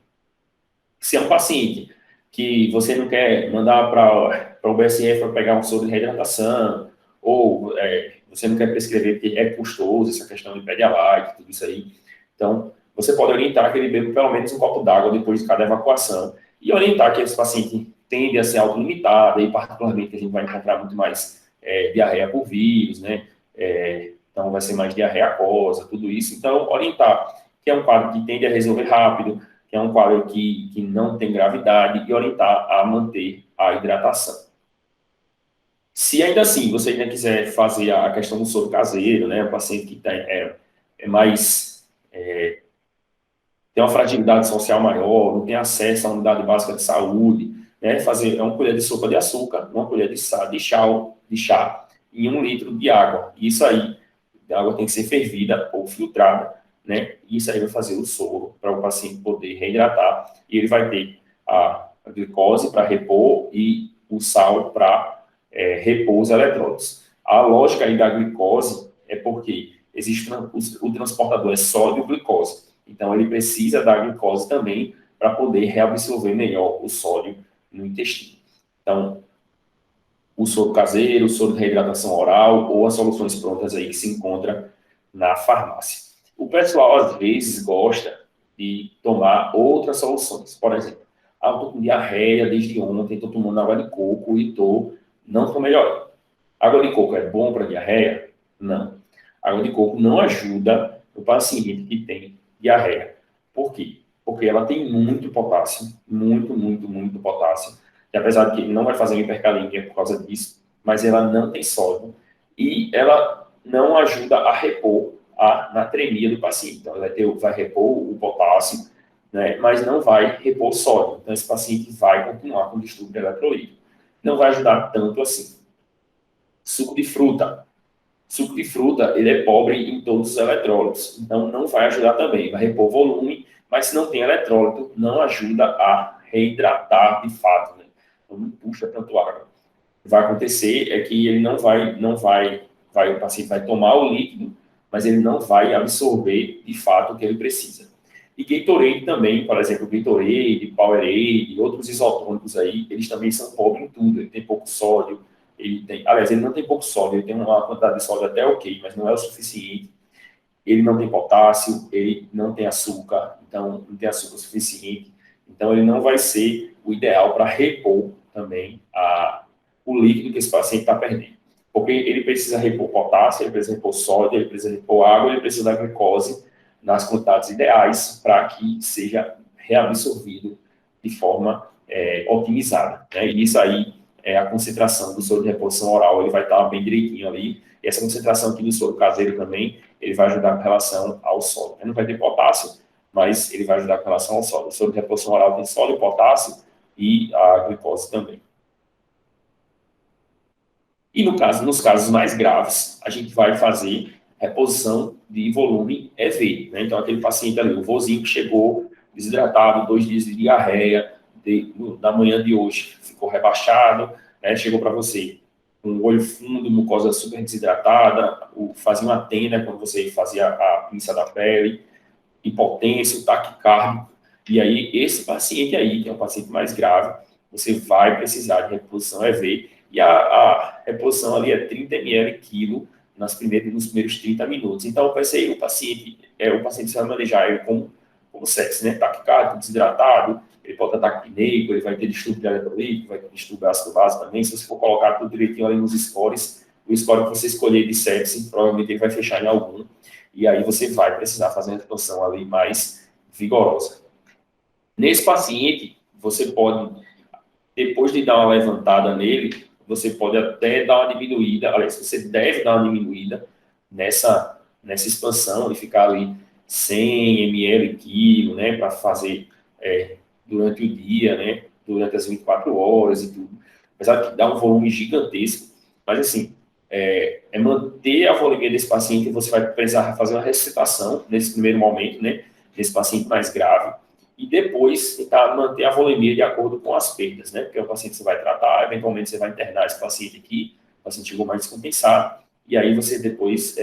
Se é um paciente que você não quer mandar para o BSF para pegar um soro de reidratação, ou você não quer prescrever porque é custoso essa questão de Pedialyte, tudo isso aí, então você pode orientar que ele beba pelo menos um copo d'água depois de cada evacuação e orientar que esse paciente tende a ser autolimitado, e particularmente que a gente vai encontrar muito mais diarreia por vírus, né? Então vai ser mais diarreia aquosa, tudo isso. Então, orientar que é um quadro que tende a resolver rápido, que é um quadro que não tem gravidade, e orientar a manter a hidratação. Se ainda assim você ainda quiser fazer a questão do soro caseiro, né? O paciente que tem uma fragilidade social maior, não tem acesso à unidade básica de saúde, né? Fazer uma colher de sopa de açúcar, uma colher de chá e 1 litro de água. Isso aí, a água tem que ser fervida ou filtrada, né? E isso aí vai fazer o soro para o paciente poder reidratar, e ele vai ter a glicose para repor e o sal para repor os eletrólitos. A lógica aí da glicose é porque existe o transportador é sódio e glicose. Então, ele precisa da glicose também para poder reabsorver melhor o sódio no intestino. Então, o soro caseiro, o soro de reidratação oral ou as soluções prontas aí que se encontra na farmácia. O pessoal, às vezes, gosta de tomar outras soluções. Por exemplo, eu estou com diarreia desde ontem, estou tomando água de coco e não estou melhorando. Água de coco é bom para diarreia? Não. Água de coco não ajuda o paciente que tem diarreia. Por quê? Porque ela tem muito potássio, muito potássio, que apesar de que ele não vai fazer uma hipercalemia por causa disso, mas ela não tem sódio e ela não ajuda a repor a natremia do paciente. Então, ela vai repor o potássio, né, mas não vai repor sódio. Então, esse paciente vai continuar com distúrbio eletrolítico. Não vai ajudar tanto assim. Suco de fruta. Suco de fruta, ele é pobre em todos os eletrólitos, então não vai ajudar também. Vai repor volume, mas se não tem eletrólito, não ajuda a reidratar de fato, né? Então não puxa tanto água. O que vai acontecer é que ele o paciente vai tomar o líquido, mas ele não vai absorver de fato o que ele precisa. E Gatorade também, por exemplo, Gatorade, Powerade, outros isotônicos aí, eles também são pobres em tudo. Ele tem pouco sódio, ele não tem pouco sódio, ele tem uma quantidade de sódio até ok, mas não é o suficiente. Ele não tem potássio, ele não tem açúcar, então não tem açúcar suficiente. Então ele não vai ser o ideal para repor também o líquido que esse paciente está perdendo. Porque ele precisa repor potássio, ele precisa repor sódio, ele precisa repor água, ele precisa da glicose nas quantidades ideais para que seja reabsorvido de forma otimizada, né? E isso aí a concentração do soro de reposição oral, ele vai estar bem direitinho ali. E essa concentração aqui do soro caseiro também, ele vai ajudar com relação ao sódio. Ele não vai ter potássio, mas ele vai ajudar com relação ao sódio. O soro de reposição oral tem sódio, potássio e a glicose também. E nos casos mais graves, a gente vai fazer reposição de volume EV, né? Então, aquele paciente ali, o vozinho que chegou desidratado, 2 dias de diarreia, da manhã de hoje, ficou rebaixado, né? Chegou para você com o olho fundo, mucosa super desidratada, fazia uma tenda quando você fazia a pinça da pele, impotência, taquicárdio. E aí, esse paciente aí, que é um paciente mais grave, você vai precisar de reposição EV, e a reposição ali é 30 ml quilo nos primeiros 30 minutos. Então, vai ser o paciente você vai manejar ele como sexo, né? Taquicárdio, desidratado, ele pode ter ataque apneico, ele vai ter distúrbio de eletrolítico, vai ter distúrbio ácido base também. Se você for colocar tudo direitinho ali nos scores, o score que você escolher de sepse, provavelmente ele vai fechar em algum. E aí você vai precisar fazer uma reposição ali mais vigorosa. Nesse paciente, você pode, depois de dar uma levantada nele, você pode até dar uma diminuída, aliás, você deve dar uma diminuída nessa expansão e ficar ali 100 ml quilo, né, para fazer durante o dia, né, durante as 24 horas e tudo. Apesar de dar um volume gigantesco, mas assim, manter a volemia desse paciente, você vai precisar fazer uma ressuscitação nesse primeiro momento, né, nesse paciente mais grave, e depois tentar manter a volemia de acordo com as perdas, né? Porque é o paciente que você vai tratar, eventualmente você vai internar esse paciente aqui, o paciente chegou mais descompensado, e aí você depois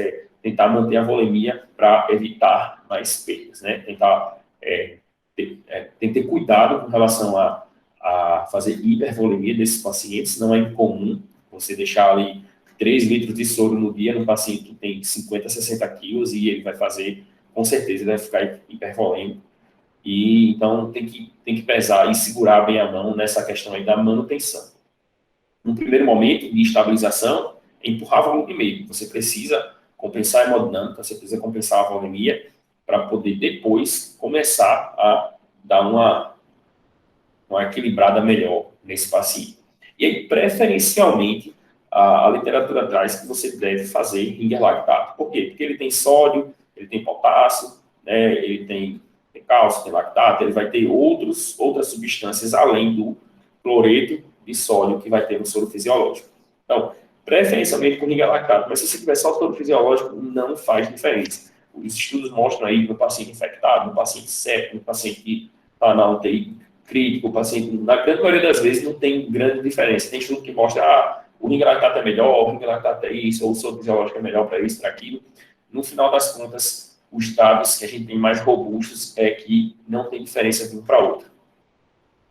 tentar manter a volemia para evitar mais perdas, né? Tem que ter cuidado com relação a fazer hipervolemia desses pacientes, não é incomum você deixar ali 3 litros de soro no dia num paciente que tem 50, 60 quilos e ele vai fazer, com certeza, ele vai ficar hipervolêmico. E então tem que pesar e segurar bem a mão nessa questão aí da manutenção. No primeiro momento de estabilização, empurrar volume meio. Você precisa compensar a hemodinâmica, você precisa compensar a volemia para poder depois começar a dar uma equilibrada melhor nesse paciente. E aí, preferencialmente, a literatura traz que você deve fazer ringer lactato. Por quê? Porque ele tem sódio, ele tem potássio, né, ele tem cálcio, tem lactato, ele vai ter outras substâncias além do cloreto de sódio que vai ter no soro fisiológico. Então, preferencialmente com ringer lactato, mas se você tiver só soro fisiológico, não faz diferença. Os estudos mostram aí no paciente infectado, no paciente séptico, no paciente que está na UTI crítico, o paciente, na grande maioria das vezes, não tem grande diferença. Tem estudo que mostra, o ringer lactato é melhor, o ringer lactato é isso, ou o soro fisiológico é melhor para isso, para aquilo. no final das contas, os dados que a gente tem mais robustos é que não tem diferença de um para outro.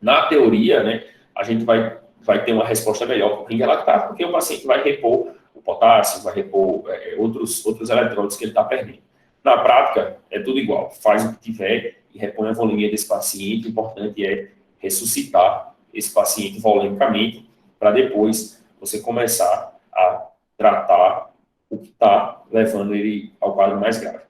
Na teoria, né, a gente vai ter uma resposta melhor para o ringue lactato, porque o paciente vai repor o potássio, vai repor outros eletrólitos que ele está perdendo. Na prática, é tudo igual. Faz o que tiver e repõe a volemia desse paciente. O importante é ressuscitar esse paciente volemicamente para depois você começar a tratar o que está levando ele ao quadro mais grave.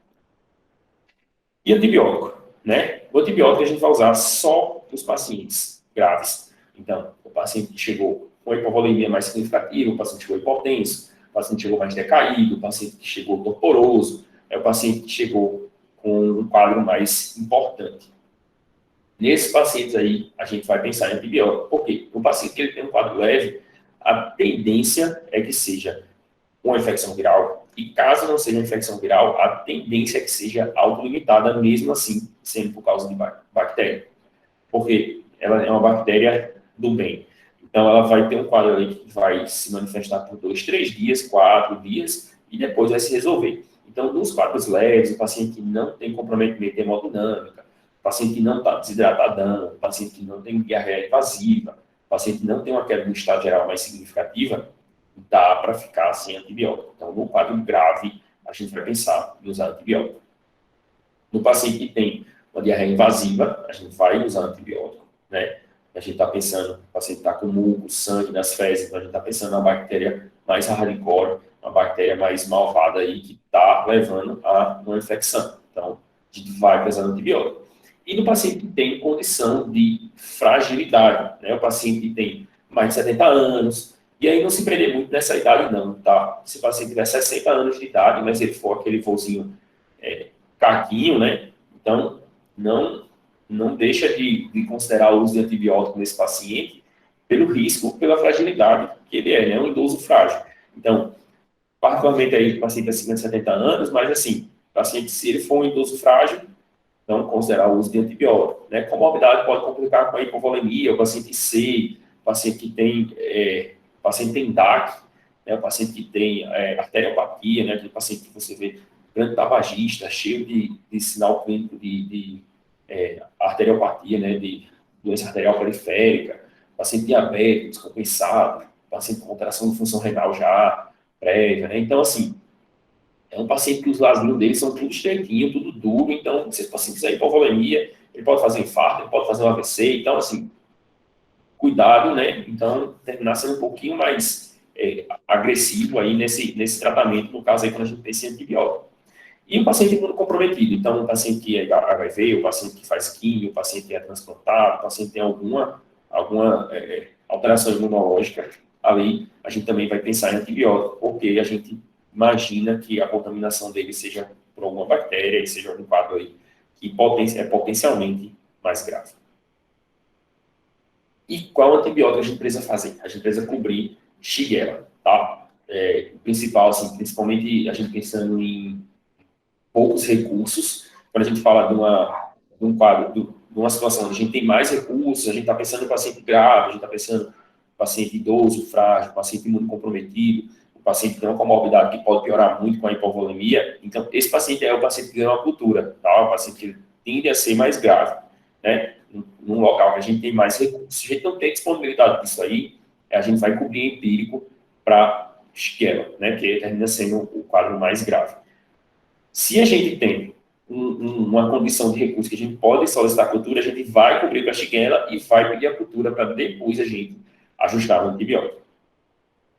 E antibiótico, né? O antibiótico a gente vai usar só para os pacientes graves. Então, o paciente que chegou com hipovolemia mais significativa, o paciente que chegou hipotenso, o paciente que chegou mais decaído, o paciente que chegou torporoso, é o paciente que chegou com um quadro mais importante. Nesses pacientes aí, a gente vai pensar em antibiótico. Por quê? O paciente que ele tem um quadro leve, a tendência é que seja uma infecção viral. E caso não seja uma infecção viral, a tendência é que seja autolimitada, mesmo assim, sendo por causa de bactéria. Porque ela é uma bactéria do bem. Então, ela vai ter um quadro ali que vai se manifestar por 2, 3 dias, 4 dias, e depois vai se resolver. Então, nos quadros leves, o paciente que não tem comprometimento de hemodinâmica, o paciente que não está desidratadão, o paciente que não tem diarreia invasiva, o paciente que não tem uma queda no estado geral mais significativa, dá para ficar sem antibiótico. Então, no quadro grave, a gente vai pensar em usar antibiótico. No paciente que tem uma diarreia invasiva, a gente vai usar antibiótico, né? A gente está pensando, o paciente está com muco, sangue nas fezes, então a gente está pensando na bactéria mais hardcore, uma bactéria mais malvada aí que está levando a uma infecção. Então, a gente vai precisar de antibiótico. E no paciente que tem condição de fragilidade, né? O paciente que tem mais de 70 anos, e aí não se prender muito nessa idade não, tá? Se o paciente tiver 60 anos de idade, mas ele for aquele vozinho caquinho, né? Então, não deixa de considerar o uso de antibiótico nesse paciente pelo risco, pela fragilidade que ele é, né? Um idoso frágil. Então, particularmente aí, o paciente acima de 70 anos, mas assim, o paciente, se ele for um idoso frágil, não considerar o uso de antibiótico, né? Comorbidade pode complicar com a hipovolemia, o paciente C, o paciente que tem, o paciente tem DAC, né? O paciente que tem arteriopatia, né? Aquele paciente que você vê grande tabagista, cheio de sinal clínico de arteriopatia, né? De doença arterial periférica, paciente diabético, descompensado, paciente com alteração de função renal já prévia, né? Então, assim, é um paciente que os lazinhos dele são tudo estreitinho, tudo duro, então, se esse paciente quiser hipovolemia, ele pode fazer infarto, ele pode fazer um AVC, então, assim, cuidado, né? Então, terminar sendo um pouquinho mais agressivo aí nesse tratamento, no caso aí, quando a gente pensa em antibiótico. E o paciente imunocomprometido, então, o paciente que é HIV, o paciente que faz quimio, o paciente que é transplantado, o paciente que tem alguma alteração imunológica, ali a gente também vai pensar em antibiótico, porque a gente imagina que a contaminação dele seja por alguma bactéria e seja um quadro aí que é potencialmente mais grave. E qual antibiótico a gente precisa fazer? A gente precisa cobrir Shigella, tá? O principal, assim, principalmente a gente pensando em poucos recursos, quando a gente fala de um quadro, de uma situação onde a gente tem mais recursos, a gente está pensando no paciente grave, a gente está pensando no paciente idoso, frágil, paciente imunocomprometido, o paciente que tem uma comorbidade que pode piorar muito com a hipovolemia. Então, esse paciente é o paciente que ganha uma cultura, tá? O paciente que tende a ser mais grave, né? Num local que a gente tem mais recursos. Se a gente não tem disponibilidade disso aí, a gente vai cobrir empírico para Shigella, né? Que termina sendo o quadro mais grave. Se a gente tem uma condição de recurso que a gente pode solicitar a cultura, a gente vai cobrir para a Shigella e vai pedir a cultura para depois a gente ajustar o antibiótico.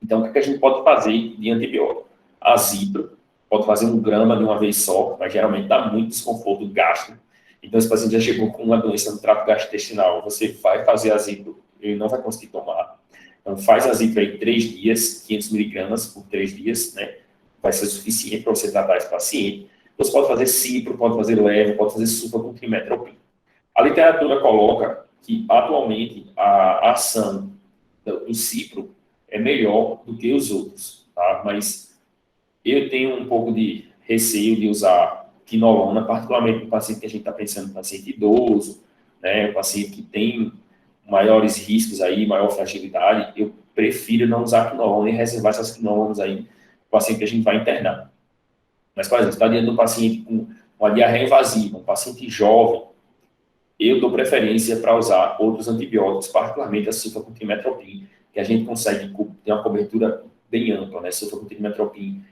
Então, o que a gente pode fazer de antibiótico? Azipro, pode fazer 1 grama de uma vez só, mas geralmente dá muito desconforto gástrico. Então, se o paciente já chegou com uma doença no trato gastrointestinal, você vai fazer azipro, ele não vai conseguir tomar. Então, faz azipro aí 3 dias, 500 miligramas por 3 dias, né? Vai ser suficiente para você tratar esse paciente. Você pode fazer cipro, pode fazer levo, pode fazer sulfa com trimetoprim. A literatura coloca que, atualmente, a ação do cipro é melhor do que os outros, tá? Mas eu tenho um pouco de receio de usar quinolona, particularmente no paciente que a gente está pensando, no paciente idoso, né? O paciente que tem maiores riscos aí, maior fragilidade. Eu prefiro não usar quinolona e reservar essas quinolonas aí para o paciente que a gente vai internar. Mas, por exemplo, está diante de um paciente com uma diarreia invasiva, um paciente jovem, eu dou preferência para usar outros antibióticos, particularmente a sulfacontrimetropin, que a gente consegue ter uma cobertura bem ampla, né? Sulfacontrimetropin,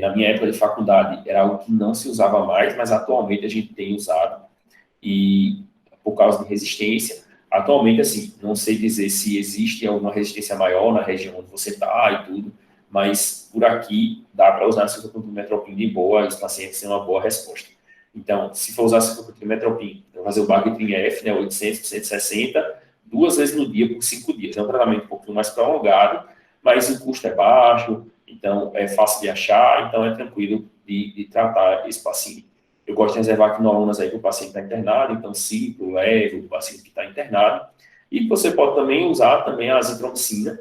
na minha época de faculdade, era algo que não se usava mais, mas atualmente a gente tem usado, e por causa de resistência. Atualmente, assim, não sei dizer se existe alguma resistência maior na região onde você está e tudo, mas por aqui dá para usar sulfacontrimetropin de boa e os pacientes têm uma boa resposta. Então, se for usar sulfacontrimetropin, eu vou fazer o Bactrim F, né, 800, 160, 2 vezes no dia por 5 dias. É um tratamento um pouquinho mais prolongado, mas o custo é baixo, então é fácil de achar, então é tranquilo de tratar esse paciente. Eu gosto de reservar quinolonas aí para o paciente que está internado, então ciclo, leve, o paciente que está internado. E você pode também usar também a azitromicina,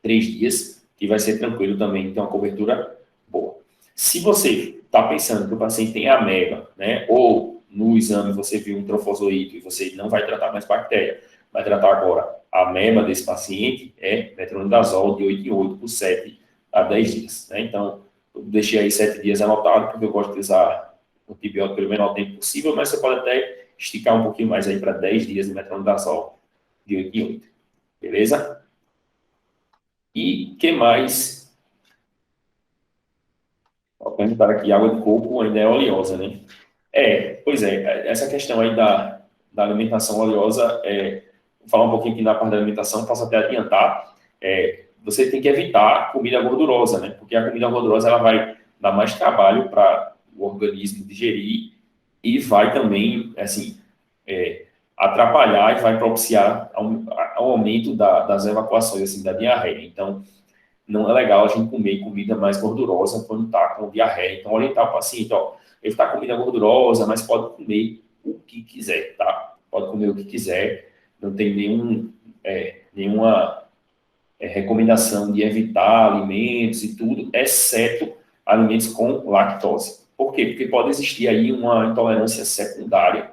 3 dias, que vai ser tranquilo também, tem uma cobertura boa. Se você está pensando que o paciente tem ameba, né, ou no exame você viu um trofozoito e você não vai tratar mais bactéria, vai tratar agora a ameba desse paciente, é metronidazol de 8 em 8 por 7 a 10 dias. Né? Então, eu deixei aí 7 dias anotado, porque eu gosto de usar o antibiótico pelo menor tempo possível, mas você pode até esticar um pouquinho mais aí para 10 dias de metronidazol de 8 em 8. Beleza? E que mais? Vou perguntar aqui, água de coco ainda é oleosa, né? Pois é, essa questão aí da alimentação oleosa, vou falar um pouquinho aqui da parte da alimentação, posso até adiantar, você tem que evitar comida gordurosa, né? Porque a comida gordurosa, ela vai dar mais trabalho para o organismo digerir e vai também, assim, atrapalhar e vai propiciar ao aumento das evacuações, assim, da diarreia. Então, não é legal a gente comer comida mais gordurosa quando está com diarreia. Então, orientar o paciente, ó, ele está com comida gordurosa, mas pode comer o que quiser, tá? Pode comer o que quiser, não tem nenhuma recomendação de evitar alimentos e tudo, exceto alimentos com lactose. Por quê? Porque pode existir aí uma intolerância secundária,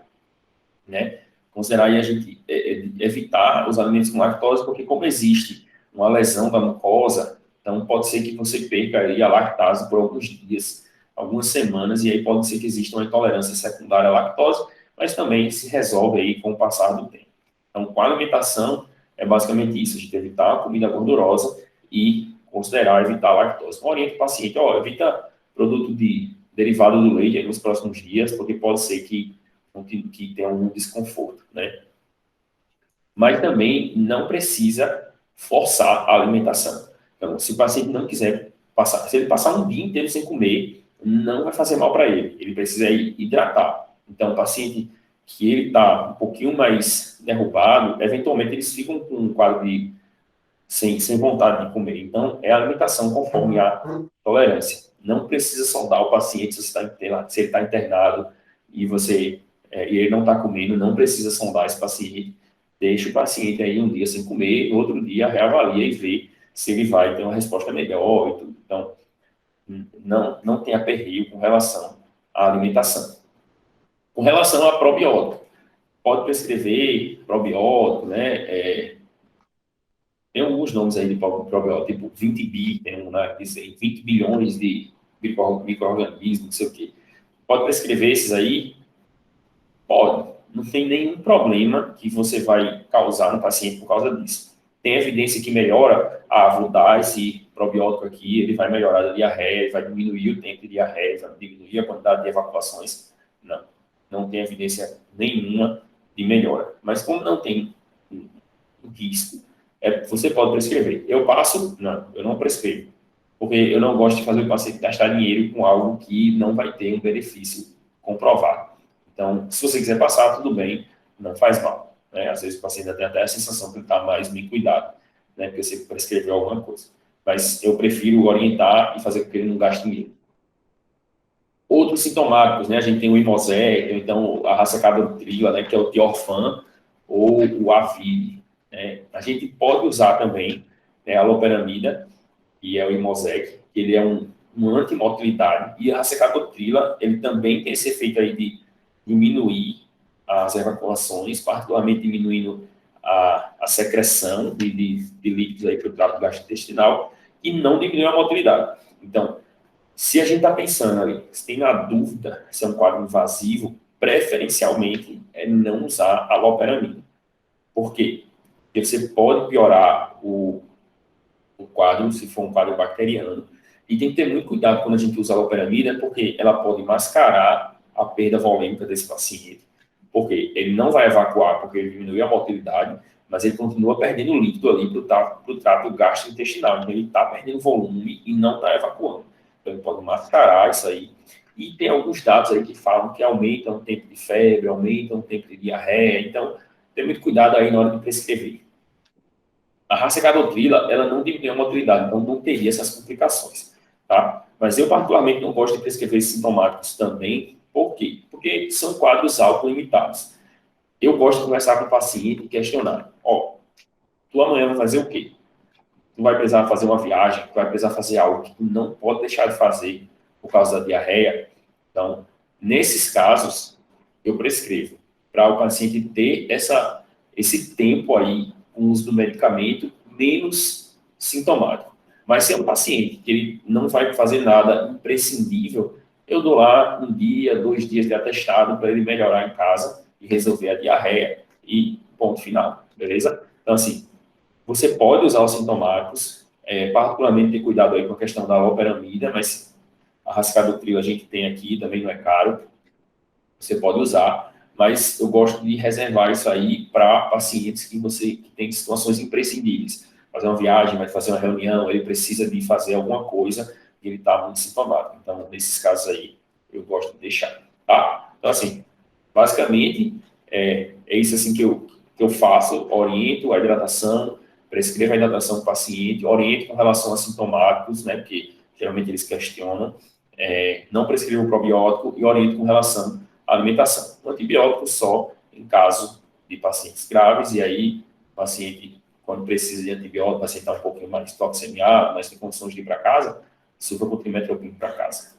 né? Considerar aí a gente evitar os alimentos com lactose, porque como existe uma lesão da mucosa, então pode ser que você perca aí a lactase por alguns dias, algumas semanas, e aí pode ser que exista uma intolerância secundária à lactose, mas também se resolve aí com o passar do tempo. Então, com a alimentação, é basicamente isso, a gente evitar a comida gordurosa e considerar evitar a lactose. Orienta o paciente, ó, evita produto derivado do leite aí nos próximos dias, porque pode ser que tenha um desconforto, né? Mas também não precisa forçar a alimentação. Então, se o paciente não quiser passar, se ele passar um dia inteiro sem comer, não vai fazer mal para ele. Ele precisa hidratar. Então, o paciente que ele está um pouquinho mais derrubado, eventualmente eles ficam com um quadro de sem vontade de comer. Então, é a alimentação conforme a tolerância. Não precisa sondar o paciente se ele está internado e e ele não está comendo, não precisa sondar esse paciente. Deixa o paciente aí um dia sem comer, no outro dia reavalia e vê se ele vai ter uma resposta melhor e tudo. Então, não tem aperreio com relação à alimentação. Com relação a probiótico, pode prescrever probiótico, né? Tem alguns nomes aí de probiótico, tipo 20 bi, tem um, né, que diz 20 bilhões de micro-organismos, não sei o quê. Pode prescrever esses aí? Pode. Não tem nenhum problema que você vai causar no paciente por causa disso. Tem evidência que melhora, vou dar esse probiótico aqui, ele vai melhorar a diarreia, vai diminuir o tempo de diarreia, vai diminuir a quantidade de evacuações. Não. Não tem evidência nenhuma de melhora. Mas como não tem risco, você pode prescrever. Eu passo? Não, eu não prescrevo. Porque eu não gosto de fazer o paciente gastar dinheiro com algo que não vai ter um benefício comprovado. Então, se você quiser passar, tudo bem, não faz mal. Né? Às vezes o paciente tem até a sensação que ele está mais bem cuidado, né? Porque você prescreveu alguma coisa. Mas eu prefiro orientar e fazer com que ele não gaste dinheiro. Outros sintomáticos, né? A gente tem o Imosec, então a raça-cadotrila, né? Que é o Tiorfan, ou o Avil. Né? A gente pode usar também, né, a loperamida, que é o Imosec, que ele é um antimotilidade, e a raça-cadotrila, ele também tem esse efeito aí de diminuir as evacuações, particularmente diminuindo a secreção de líquidos aí para o trato gastrointestinal, e não diminuir a motilidade. Então, Se a gente está pensando ali, se tem na dúvida se é um quadro invasivo, preferencialmente é não usar a loperamida. Por quê? Porque você pode piorar o quadro, se for um quadro bacteriano, e tem que ter muito cuidado quando a gente usa a loperamida, porque ela pode mascarar a perda volêmica desse paciente. Porque ele não vai evacuar porque ele diminuiu a motilidade, mas ele continua perdendo líquido ali para o trato gastrointestinal. Então, ele está perdendo volume e não está evacuando. Então, ele pode mascarar isso aí. E tem alguns dados aí que falam que aumentam o tempo de febre, aumentam o tempo de diarreia. Então, tem muito cuidado aí na hora de prescrever. A racecadotrila, ela não diminui a motilidade, então não teria essas complicações, tá? Mas eu, particularmente, não gosto de prescrever sintomáticos também. Por quê? Porque são quadros autolimitados. Eu gosto de conversar com o paciente e questionar. Ó, tu amanhã vai fazer o quê? Tu vai precisar fazer uma viagem, tu vai precisar fazer algo que tu não pode deixar de fazer por causa da diarreia. Então, nesses casos, eu prescrevo para o paciente ter esse tempo aí com o uso do medicamento menos sintomático. Mas se é um paciente que ele não vai fazer nada imprescindível, eu dou lá 1 dia, 2 dias de atestado para ele melhorar em casa e resolver a diarreia e ponto final, beleza? Então, assim, você pode usar os sintomáticos, particularmente ter cuidado aí com a questão da loperamida, mas a rascadotril a gente tem aqui, também não é caro, você pode usar, mas eu gosto de reservar isso aí para pacientes que tem situações imprescindíveis. Fazer uma viagem, vai fazer uma reunião, ele precisa de fazer alguma coisa e ele está muito sintomático. Então, nesses casos aí, eu gosto de deixar, tá? Então, assim, basicamente, é isso assim que eu faço, oriento a hidratação, prescrevo a hidratação do paciente, oriento com relação a sintomáticos, né, porque geralmente eles questionam, não prescrevo probiótico e oriento com relação à alimentação. O antibiótico só em caso de pacientes graves, e aí o paciente, quando precisa de antibiótico, o paciente está um pouquinho mais toxemiado, mas tem condições de ir para casa, supra com trimetoprim para casa.